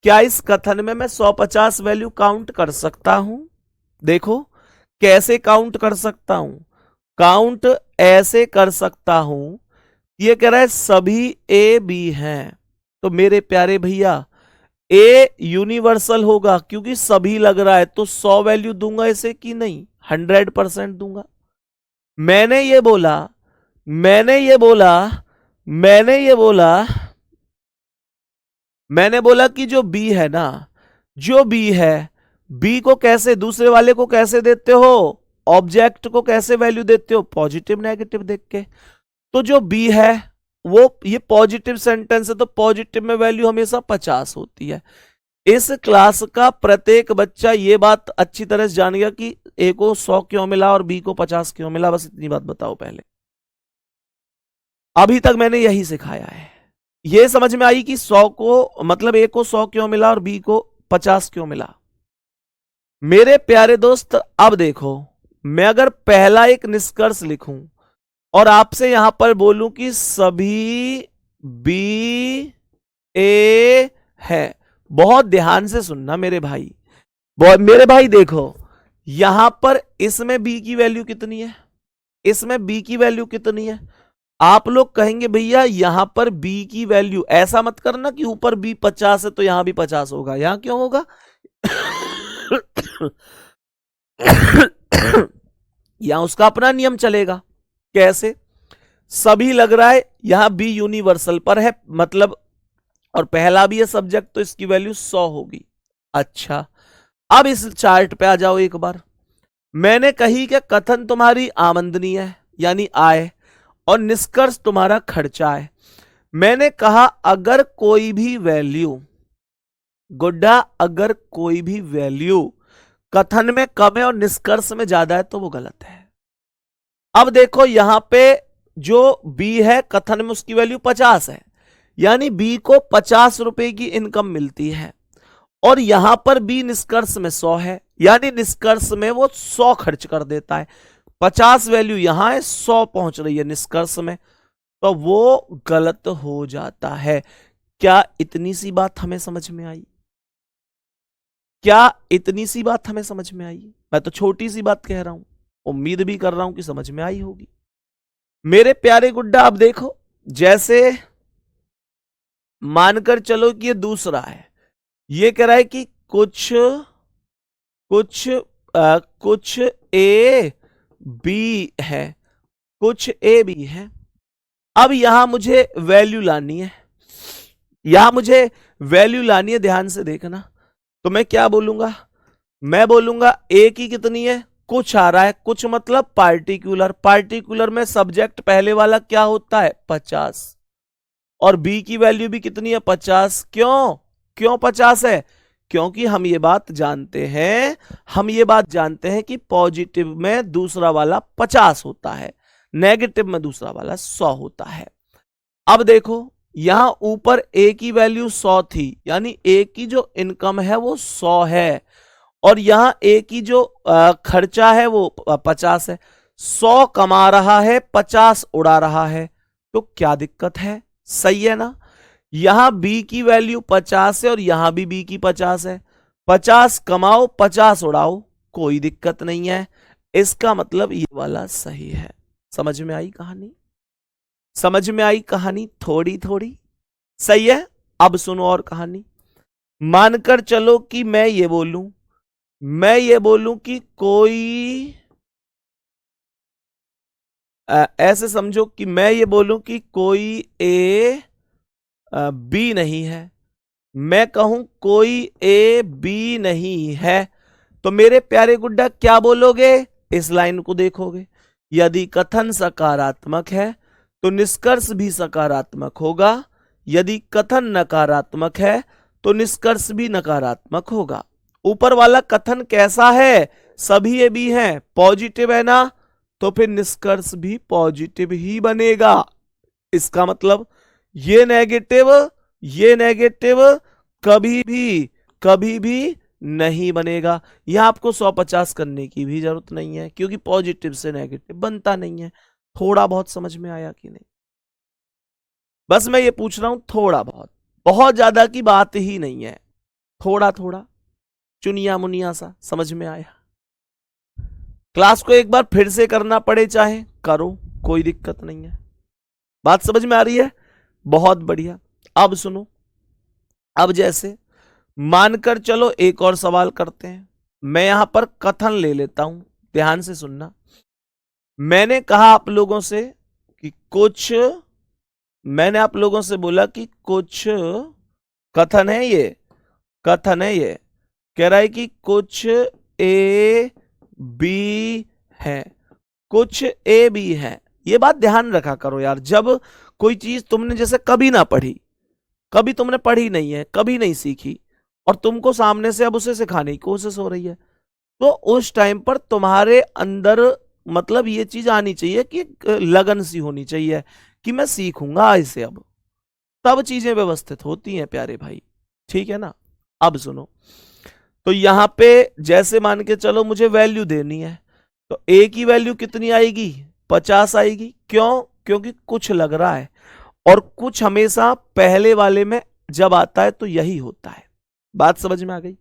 क्या इस कथन में मैं 150 वैल्यू काउंट कर सकता हूं? देखो कैसे काउंट कर सकता हूं, काउंट ऐसे कर सकता हूं, ये कह रहा है सभी ए बी हैं, तो मेरे प्यारे भैया ए यूनिवर्सल होगा क्योंकि सभी लग रहा है, तो 100 वैल्यू दूंगा इसे कि नहीं, 100% दूंगा। मैंने ये बोला कि जो बी है ना, जो बी है, बी को कैसे, दूसरे वाले को कैसे देते हो, ऑब्जेक्ट को कैसे वैल्यू देते हो, पॉजिटिव नेगेटिव देख के। तो जो बी है वो, ये पॉजिटिव सेंटेंस है तो पॉजिटिव में वैल्यू हमेशा 50 होती है। इस क्लास का प्रत्येक बच्चा ये बात अच्छी तरह से जान गया कि ए को 100 क्यों मिला और बी को 50 क्यों मिला, बस इतनी बात बताओ पहले। अभी तक मैंने यही सिखाया है। ये समझ में आई कि 100 को मतलब ए को 100 क्यों मिला और बी को 50 क्यों मिला। मेरे प्यारे दोस्त अब देखो, मैं अगर पहला एक निष्कर्ष लिखूं और आपसे यहां पर बोलूं कि सभी बी ए है, बहुत ध्यान से सुनना मेरे भाई, मेरे भाई देखो यहां पर इसमें बी की वैल्यू कितनी है, इसमें बी की वैल्यू कितनी है। आप लोग कहेंगे भैया यहां पर बी की वैल्यू, ऐसा मत करना कि ऊपर बी 50 है तो यहां भी 50 होगा, यहां क्यों होगा यहां उसका अपना नियम चलेगा। कैसे, सभी लग रहा है, यहां बी यूनिवर्सल पर है मतलब, और पहला भी है सब्जेक्ट, तो इसकी वैल्यू 100 होगी। अच्छा अब इस चार्ट पे आ जाओ एक बार। मैंने कही कि कथन तुम्हारी आमदनी है यानी आय, और निष्कर्ष तुम्हारा खर्चा है। मैंने कहा अगर कोई भी वैल्यू, गुड्डा अगर कोई भी वैल्यू कथन में कम है और निष्कर्ष में ज्यादा है तो वो गलत है। अब देखो यहां पे जो बी है कथन में उसकी वैल्यू 50 है, यानी बी को 50 रुपए की इनकम मिलती है, और यहां पर बी निष्कर्ष में 100 है, यानी निष्कर्ष में वो 100 खर्च कर देता है। 50 वैल्यू यहां है, 100 पहुंच रही है निष्कर्ष में, तो वो गलत हो जाता है। क्या इतनी सी बात हमें समझ में आई? क्या इतनी सी बात हमें समझ में आई? मैं तो छोटी सी बात कह रहा हूं, उम्मीद भी कर रहा हूं कि समझ में आई होगी। मेरे प्यारे गुड्डा अब देखो, जैसे मानकर चलो कि ये दूसरा है, ये कह रहा है कि कुछ कुछ कुछ ए बी है, कुछ ए बी है। अब यहां मुझे वैल्यू लानी है, यहां मुझे वैल्यू लानी है, ध्यान से देखना। तो मैं क्या बोलूंगा, मैं बोलूंगा ए की कितनी है, कुछ आ रहा है, कुछ मतलब पार्टिकुलर, पार्टिकुलर में सब्जेक्ट पहले वाला क्या होता है 50, और बी की वैल्यू भी कितनी है 50। क्यों, क्यों 50 है, क्योंकि हम ये बात जानते हैं, हम ये बात जानते हैं कि पॉजिटिव में दूसरा वाला 50 होता है, नेगेटिव में दूसरा वाला 100 होता है। अब देखो यहां ऊपर ए की वैल्यू 100 थी, यानी ए की जो इनकम है वो 100 है, और यहां ए की जो खर्चा है वो 50 है। 100 कमा रहा है, 50 उड़ा रहा है, तो क्या दिक्कत है, सही है ना। यहां बी की वैल्यू 50 है और यहां भी बी की 50 है, 50 कमाओ 50 उड़ाओ, कोई दिक्कत नहीं है। इसका मतलब ये वाला सही है। समझ में आई कहानी, समझ में आई कहानी, थोड़ी थोड़ी सही है। अब सुनो और कहानी। मानकर चलो कि मैं ये बोलूं, मैं ये बोलूं कि कोई ऐसे समझो कि मैं ये बोलूं कि कोई ए बी नहीं है, मैं कहूं कोई ए बी नहीं है, तो मेरे प्यारे गुड्डा क्या बोलोगे, इस लाइन को देखोगे। यदि कथन सकारात्मक है तो निष्कर्ष भी सकारात्मक होगा, यदि कथन नकारात्मक है तो निष्कर्ष भी नकारात्मक होगा। ऊपर वाला कथन कैसा है, सभी ए बी हैं, पॉजिटिव है ना, तो फिर निष्कर्ष भी पॉजिटिव ही बनेगा। इसका मतलब ये नेगेटिव, ये नेगेटिव कभी भी नहीं बनेगा। यहां आपको 150 करने की भी जरूरत नहीं है, क्योंकि पॉजिटिव से नेगेटिव बनता नहीं है। थोड़ा बहुत समझ में आया कि नहीं, बस मैं ये पूछ रहा हूं, थोड़ा बहुत, बहुत ज्यादा की बात ही नहीं है, थोड़ा थोड़ा चुनिया मुनिया सा समझ में आया। क्लास को एक बार फिर से करना पड़े चाहे करो, कोई दिक्कत नहीं है। बात समझ में आ रही है, बहुत बढ़िया। अब सुनो, अब जैसे मानकर चलो एक और सवाल करते हैं। मैं यहां पर कथन ले लेता हूं, ध्यान से सुनना। मैंने कहा आप लोगों से कि कुछ, मैंने आप लोगों से बोला कि कुछ कथन है, ये कथन है, ये कह रहा है कि कुछ ए बी है, कुछ ए बी है। ये बात ध्यान रखा करो यार, जब कोई चीज तुमने जैसे कभी ना पढ़ी, कभी तुमने पढ़ी नहीं है, कभी नहीं सीखी, और तुमको सामने से अब उसे सिखाने की कोशिश हो रही है, तो उस टाइम पर तुम्हारे अंदर मतलब ये चीज आनी चाहिए कि लगन सी होनी चाहिए कि मैं सीखूंगा इसे अब, तब चीजें व्यवस्थित होती हैं प्यारे भाई, ठीक है ना। अब सुनो, तो यहां पे जैसे मान के चलो मुझे वैल्यू देनी है, तो ए की वैल्यू कितनी आएगी 50 आएगी। क्यों, क्योंकि कुछ लग रहा है, और कुछ हमेशा पहले वाले में जब आता है तो यही होता है। बात समझ में आ गई।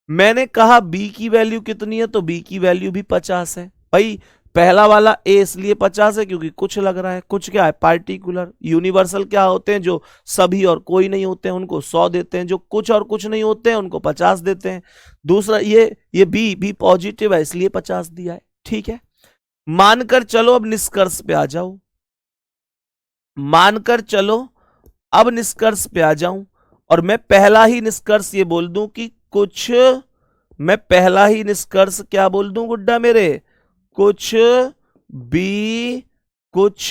मैंने कहा बी की वैल्यू कितनी है, तो बी की वैल्यू भी 50 है। भाई पहला वाला ए इसलिए 50 है क्योंकि कुछ लग रहा है, कुछ क्या है पार्टिकुलर, यूनिवर्सल क्या होते हैं, जो सभी और कोई नहीं होते हैं उनको 100 देते हैं, जो कुछ और कुछ नहीं होते हैं उनको 50 देते हैं। दूसरा ये बी पॉजिटिव है इसलिए 50 दिया है, ठीक है। मानकर चलो अब निष्कर्ष पे आ जाओ, मानकर चलो अब निष्कर्ष पे आ जाऊं, और मैं पहला ही निष्कर्ष ये बोल दूं कि कुछ, मैं पहला ही निष्कर्ष क्या बोल दूं गुड्डा मेरे, कुछ बी, कुछ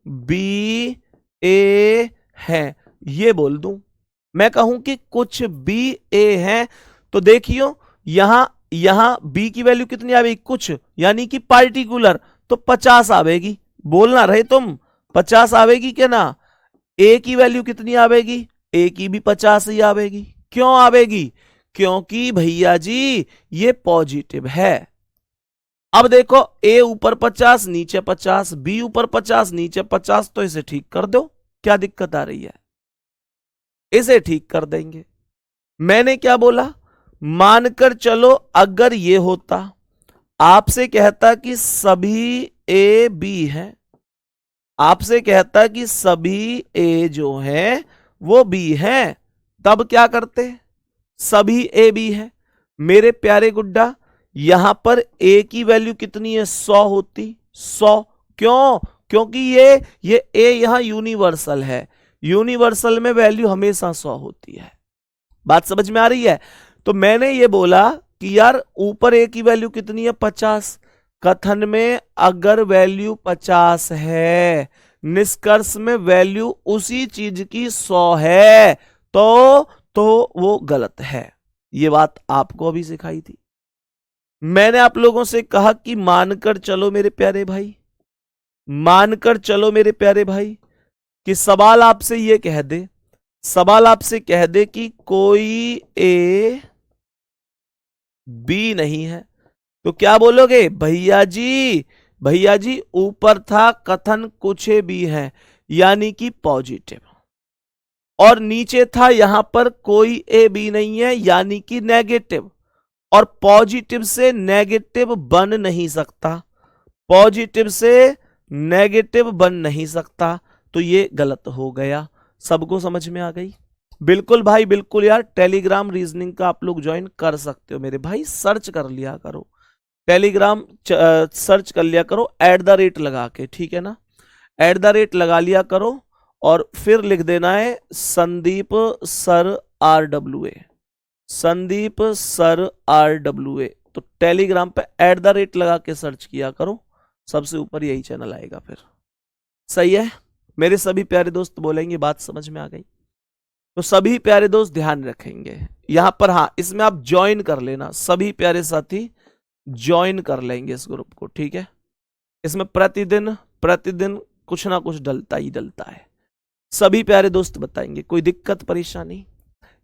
बी ए है, ये बोल दूं। मैं कहूं कि कुछ बी ए है, तो देखियो यहां यहां बी की वैल्यू कितनी आवेगी कुछ, यानी कि पार्टिकुलर, तो 50 आवेगी। बोलना रहे तुम, 50 आवेगी क्या ना। ए की वैल्यू कितनी आवेगी, ए की भी 50 ही आवेगी। क्यों आवेगी, क्योंकि भैया जी ये पॉजिटिव है। अब देखो ए ऊपर 50 नीचे 50, बी ऊपर 50 नीचे 50, तो इसे ठीक कर दो, क्या दिक्कत आ रही है, इसे ठीक कर देंगे। मैंने क्या बोला, मानकर चलो अगर ये होता, आपसे कहता कि सभी ए बी है, आपसे कहता कि सभी ए जो है वो बी है, तब क्या करते, सभी ए बी है। मेरे प्यारे गुड्डा, यहां पर ए की वैल्यू कितनी है? 100 होती। 100 क्यों? क्योंकि ये ए यहां यूनिवर्सल है। यूनिवर्सल में वैल्यू हमेशा 100 होती है। बात समझ में आ रही है? तो मैंने ये बोला कि यार ऊपर ए की वैल्यू कितनी है? 50। कथन में अगर वैल्यू 50 है, निष्कर्ष में वैल्यू उसी चीज की 100 है, तो वो गलत है। ये बात आपको अभी सिखाई थी। मैंने आप लोगों से कहा कि मानकर चलो मेरे प्यारे भाई, मानकर चलो मेरे प्यारे भाई, कि सवाल आपसे ये कह दे, सवाल आपसे कह दे कि कोई ए बी नहीं है, तो क्या बोलोगे? भैया जी, भैया जी ऊपर था कथन कुछ ए बी है, यानी कि पॉजिटिव, और नीचे था यहां पर कोई ए बी नहीं है, यानी कि नेगेटिव। और पॉजिटिव से नेगेटिव बन नहीं सकता, पॉजिटिव से नेगेटिव बन नहीं सकता, तो ये गलत हो गया। सबको समझ में आ गई? बिल्कुल भाई बिल्कुल यार, टेलीग्राम रीजनिंग का आप लोग ज्वाइन कर सकते हो मेरे भाई, सर्च कर लिया करो, टेलीग्राम सर्च कर लिया करो @ लगा के, ठीक है ना? @ लगा लिया करो और फिर लिख देना है Sandeep sir RWA, Sandeep sir RWA। तो टेलीग्राम पे @ लगा के सर्च किया करो, सबसे ऊपर यही चैनल आएगा फिर। सही है? मेरे सभी प्यारे दोस्त बोलेंगे बात समझ में आ गई? तो सभी प्यारे दोस्त ध्यान रखेंगे यहां पर, हाँ इसमें आप ज्वाइन कर लेना, सभी प्यारे साथी ज्वाइन कर लेंगे इस ग्रुप को, ठीक है? इसमें प्रतिदिन प्रतिदिन कुछ ना कुछ डलता ही डलता है। सभी प्यारे दोस्त बताएंगे, कोई दिक्कत परेशानी?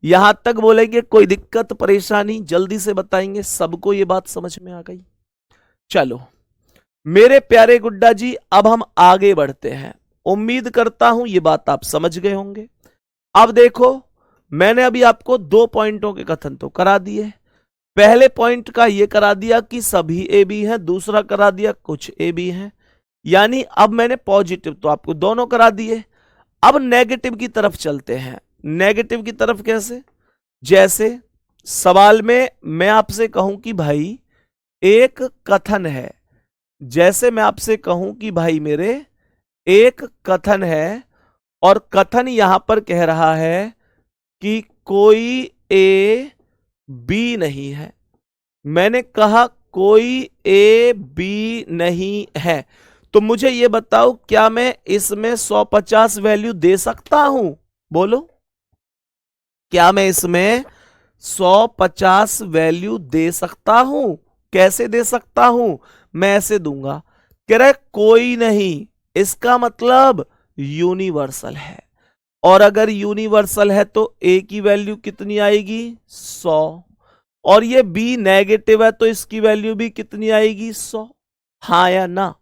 यहां तक बोलेंगे कोई दिक्कत परेशानी, जल्दी से बताएंगे। सबको ये बात समझ में आ गई? चलो मेरे प्यारे गुड्डा जी, अब हम आगे बढ़ते हैं। उम्मीद करता हूं ये बात आप समझ गए होंगे। अब देखो, मैंने अभी आपको 2 पॉइंटों के कथन तो करा दिए। पहले पॉइंट का ये करा दिया कि सभी ए बी हैं, दूसरा करा दिया कुछ ए बी हैं, यानी अब मैंने पॉजिटिव तो आपको दोनों करा दिए। अब नेगेटिव की तरफ चलते हैं। नेगेटिव की तरफ कैसे? जैसे सवाल में मैं आपसे कहूं कि भाई एक कथन है, जैसे मैं आपसे कहूं कि भाई मेरे एक कथन है, और कथन यहां पर कह रहा है कि कोई ए बी नहीं है। मैंने कहा कोई ए बी नहीं है, तो मुझे यह बताओ क्या मैं इसमें 150 वैल्यू दे सकता हूं? बोलो, क्या मैं इसमें 150 वैल्यू दे सकता हूं? कैसे दे सकता हूं? मैं ऐसे दूंगा, कह रहा है कोई नहीं, इसका मतलब यूनिवर्सल है, और अगर यूनिवर्सल है तो ए की वैल्यू कितनी आएगी? 100, और ये बी नेगेटिव है तो इसकी वैल्यू भी कितनी आएगी? 100। हाँ या ना?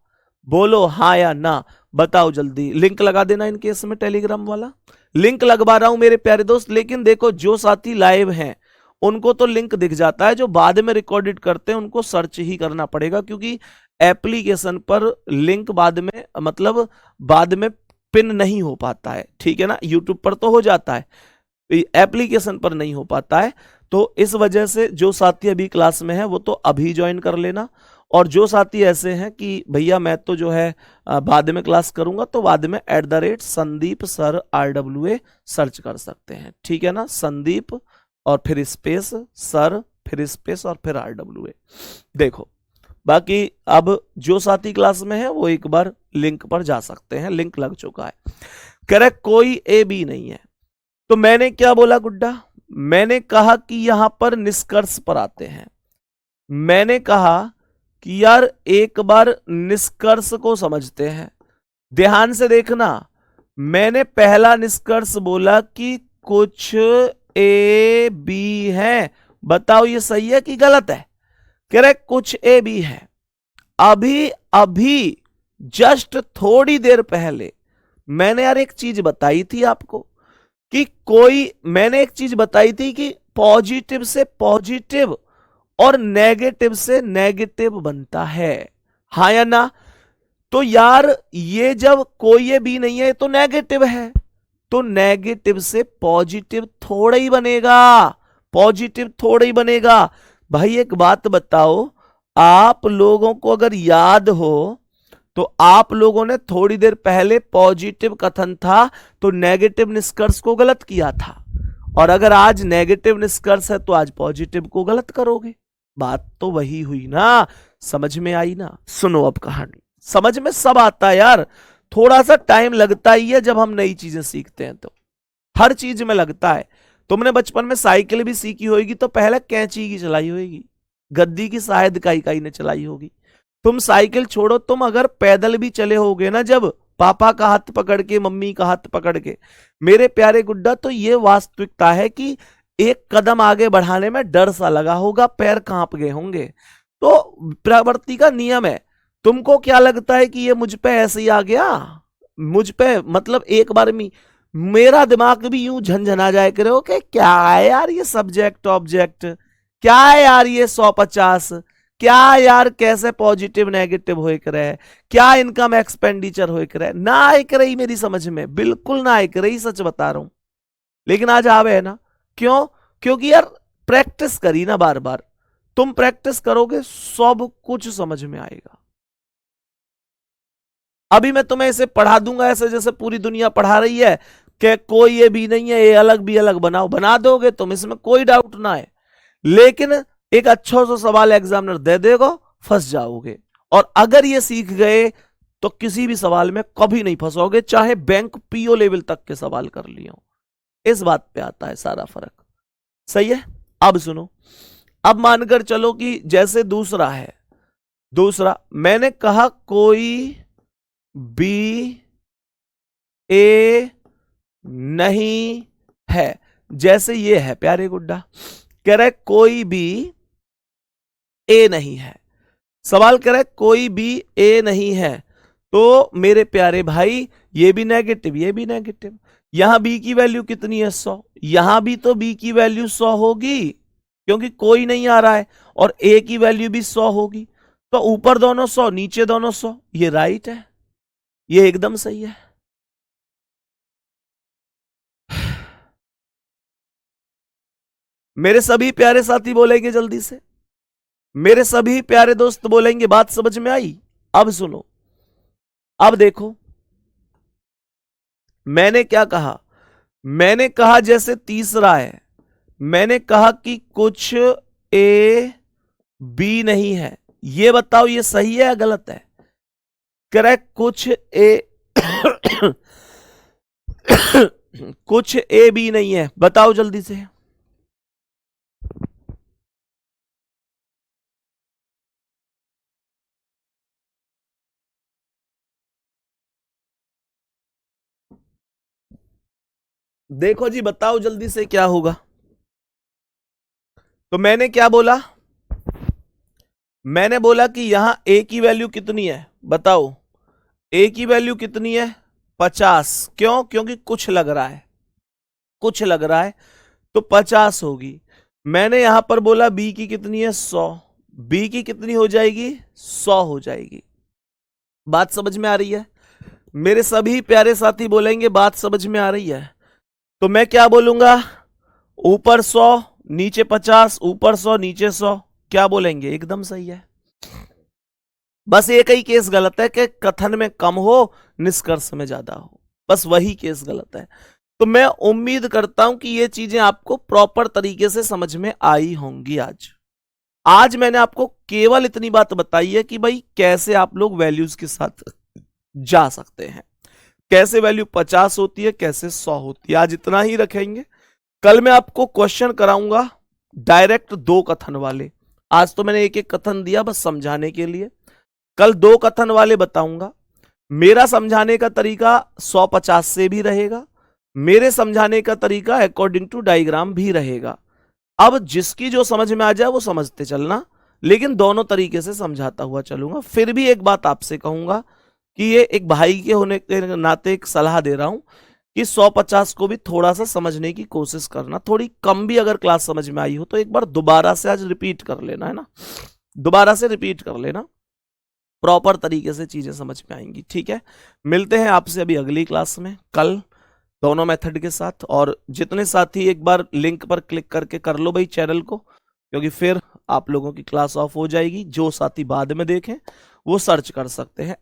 बोलो हाँ या ना, बताओ जल्दी। लिंक लगा देना इन केस में, टेलीग्राम वाला लिंक लगवा रहा हूं मेरे प्यारे दोस्त। लेकिन देखो, जो साथी लाइव हैं उनको तो लिंक दिख जाता है, जो बाद में रिकॉर्डेड करते हैं उनको सर्च ही करना पड़ेगा, क्योंकि एप्लीकेशन पर लिंक बाद में, मतलब बाद में पिन नहीं हो पाता है, ठीक है ना? यूट्यूब पर तो हो जाता है, एप्लीकेशन पर नहीं हो पाता है। तो इस वजह से जो साथी अभी क्लास में है वो तो अभी ज्वाइन कर लेना, और जो साथी ऐसे हैं कि भैया मैं तो जो है बाद में क्लास करूंगा, तो बाद में @ संदीप सर RWA सर्च कर सकते हैं, ठीक है ना? संदीप और फिर स्पेस सर, फिर स्पेस और फिर RWA। देखो बाकी अब जो साथी क्लास में है वो एक बार लिंक पर जा सकते हैं, लिंक लग चुका है। करेक्ट, कोई ए बी नहीं है। तो मैंने क्या बोला गुड्डा? मैंने कहा कि यहां पर निष्कर्ष पर आते हैं। मैंने कहा कि यार एक बार निष्कर्ष को समझते हैं, ध्यान से देखना। मैंने पहला निष्कर्ष बोला कि कुछ ए बी है, बताओ ये सही है कि गलत है? कह रहे कुछ ए बी है। अभी अभी जस्ट थोड़ी देर पहले मैंने यार एक चीज बताई थी आपको कि मैंने एक चीज बताई थी कि पॉजिटिव से पॉजिटिव और नेगेटिव से नेगेटिव बनता है, हाँ या ना? तो यार ये जब कोई ये भी नहीं है तो नेगेटिव है, तो नेगेटिव से पॉजिटिव थोड़ा ही बनेगा, पॉजिटिव थोड़ा ही बनेगा। भाई एक बात बताओ, आप लोगों को अगर याद हो तो आप लोगों ने थोड़ी देर पहले पॉजिटिव कथन था तो नेगेटिव निष्कर्ष को गलत किया था, और अगर आज नेगेटिव निष्कर्ष है तो आज पॉजिटिव को गलत करोगे। बात तो वही हुई ना, समझ में आई ना। सुनो अब कहानी, समझ में सब आता है यार, थोड़ा सा टाइम लगता ही है जब हम नई चीजें सीखते हैं, तो हर चीज में लगता है। तुमने बचपन में साइकिल भी सीखी होगी तो पहले कैंची की चलाई होगी, गद्दी की शायद काई ने चलाई होगी। तुम साइकिल छोड़ो, तुम अगर पैदल भी चले होगे ना, जब पापा का हाथ पकड़ के, मम्मी का हाथ पकड़ के, मेरे प्यारे गुड्डा, तो ये वास्तविकता है कि एक कदम आगे बढ़ाने में डर सा लगा होगा, पैर कांप गए होंगे। तो प्रवृत्ति का नियम है। तुमको क्या लगता है कि ये मुझ पे ऐसे ही आ गया, मुझ पे मतलब एक बार में मेरा दिमाग भी यूं झंझना जाए करे कि क्या है यार ये सब्जेक्ट ऑब्जेक्ट, क्या है यार ये 150, क्या यार कैसे पॉजिटिव नेगेटिव हो करे, क्या इनकम एक्सपेंडिचर हो करे, ना एक रही मेरी समझ में, बिल्कुल ना एक रही, सच बता रहा हूं। लेकिन आज आवे है ना, क्यों? क्योंकि यार प्रैक्टिस करी ना बार बार, तुम प्रैक्टिस करोगे सब कुछ समझ में आएगा। अभी मैं तुम्हें इसे पढ़ा दूंगा ऐसे जैसे पूरी दुनिया पढ़ा रही है कि कोई ये भी नहीं है, ये अलग भी अलग बनाओ, बना दोगे तुम, इसमें कोई डाउट ना है। लेकिन एक अच्छा सा सवाल एग्जामिनर दे देगा, फंस जाओगे। और अगर ये सीख गए तो किसी भी सवाल में कभी नहीं फंसोगे, चाहे बैंक पीओ लेवल तक के सवाल कर लिए। इस बात पे आता है सारा फर्क। सही है? अब सुनो, अब मानकर चलो कि जैसे दूसरा है, दूसरा मैंने कहा कोई बी ए नहीं है, जैसे ये है प्यारे गुड्डा, कह रहा है कोई भी ए नहीं है। सवाल कह रहा है कोई भी ए नहीं है, तो मेरे प्यारे भाई ये भी नेगेटिव, ये भी नेगेटिव। यहां बी की वैल्यू कितनी है? 100। यहां भी तो बी की वैल्यू 100 होगी क्योंकि कोई नहीं आ रहा है, और ए की वैल्यू भी 100 होगी। तो ऊपर दोनों 100, नीचे दोनों 100। ये राइट है, ये एकदम सही है। मेरे सभी प्यारे साथी बोलेंगे जल्दी से, मेरे सभी प्यारे दोस्त बोलेंगे, बात समझ में आई? अब सुनो, अब देखो मैंने क्या कहा। मैंने कहा जैसे तीसरा है, मैंने कहा कि कुछ ए बी नहीं है। ये बताओ ये सही है या गलत है? करेक्ट, कुछ ए कुछ ए बी नहीं है, बताओ जल्दी से। देखो जी, बताओ जल्दी से क्या होगा। तो मैंने क्या बोला? मैंने बोला कि यहां ए की वैल्यू कितनी है, बताओ। ए की वैल्यू कितनी है? 50। क्यों? क्योंकि कुछ लग रहा है, कुछ लग रहा है तो 50 होगी। मैंने यहां पर बोला बी की कितनी है? 100। बी की कितनी हो जाएगी? 100 हो जाएगी। बात समझ में आ रही है? मेरे सभी प्यारे साथी बोलेंगे बात समझ में आ रही है। तो मैं क्या बोलूंगा? ऊपर 100 नीचे 50, ऊपर 100 नीचे 100। क्या बोलेंगे? एकदम सही है। बस एक ही केस गलत है कि कथन में कम हो, निष्कर्ष में ज्यादा हो, बस वही केस गलत है। तो मैं उम्मीद करता हूं कि ये चीजें आपको प्रॉपर तरीके से समझ में आई होंगी। आज मैंने आपको केवल इतनी बात बताई है कि भाई कैसे आप लोग वैल्यूज के साथ जा सकते हैं, कैसे वैल्यू 50 होती है, कैसे 100 होती है। आज इतना ही रखेंगे। कल मैं आपको क्वेश्चन कराऊंगा डायरेक्ट 2 कथन वाले। आज तो मैंने एक एक कथन दिया बस समझाने के लिए, कल 2 कथन वाले बताऊंगा। मेरा समझाने का तरीका 150 से भी रहेगा, मेरे समझाने का तरीका अकॉर्डिंग टू डायग्राम भी रहेगा। अब जिसकी जो समझ में आ जाए वो समझते चलना, लेकिन दोनों तरीके से समझाता हुआ चलूंगा। फिर भी एक बात आपसे कहूंगा कि ये एक भाई के होने के नाते एक सलाह दे रहा हूं कि 150 को भी थोड़ा सा समझने की कोशिश करना। थोड़ी कम भी अगर क्लास समझ में आई हो तो एक बार दोबारा से आज रिपीट कर लेना, है ना, दोबारा से रिपीट कर लेना, प्रॉपर तरीके से चीजें समझ में आएंगी। ठीक है, मिलते हैं आपसे अभी अगली क्लास में कल। दोनों मेथड के साथ। और जितने साथी एक बार लिंक पर क्लिक करके कर लो भाई चैनल को, क्योंकि फिर आप लोगों की क्लास ऑफ हो जाएगी। जो साथी बाद में देखें वो सर्च कर सकते हैं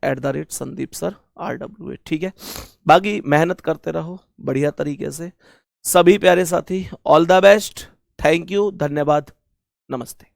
@संदीप सर RWA, ठीक है। बाकी मेहनत करते रहो बढ़िया तरीके से। सभी प्यारे साथी all the best, thank you, धन्यवाद, नमस्ते।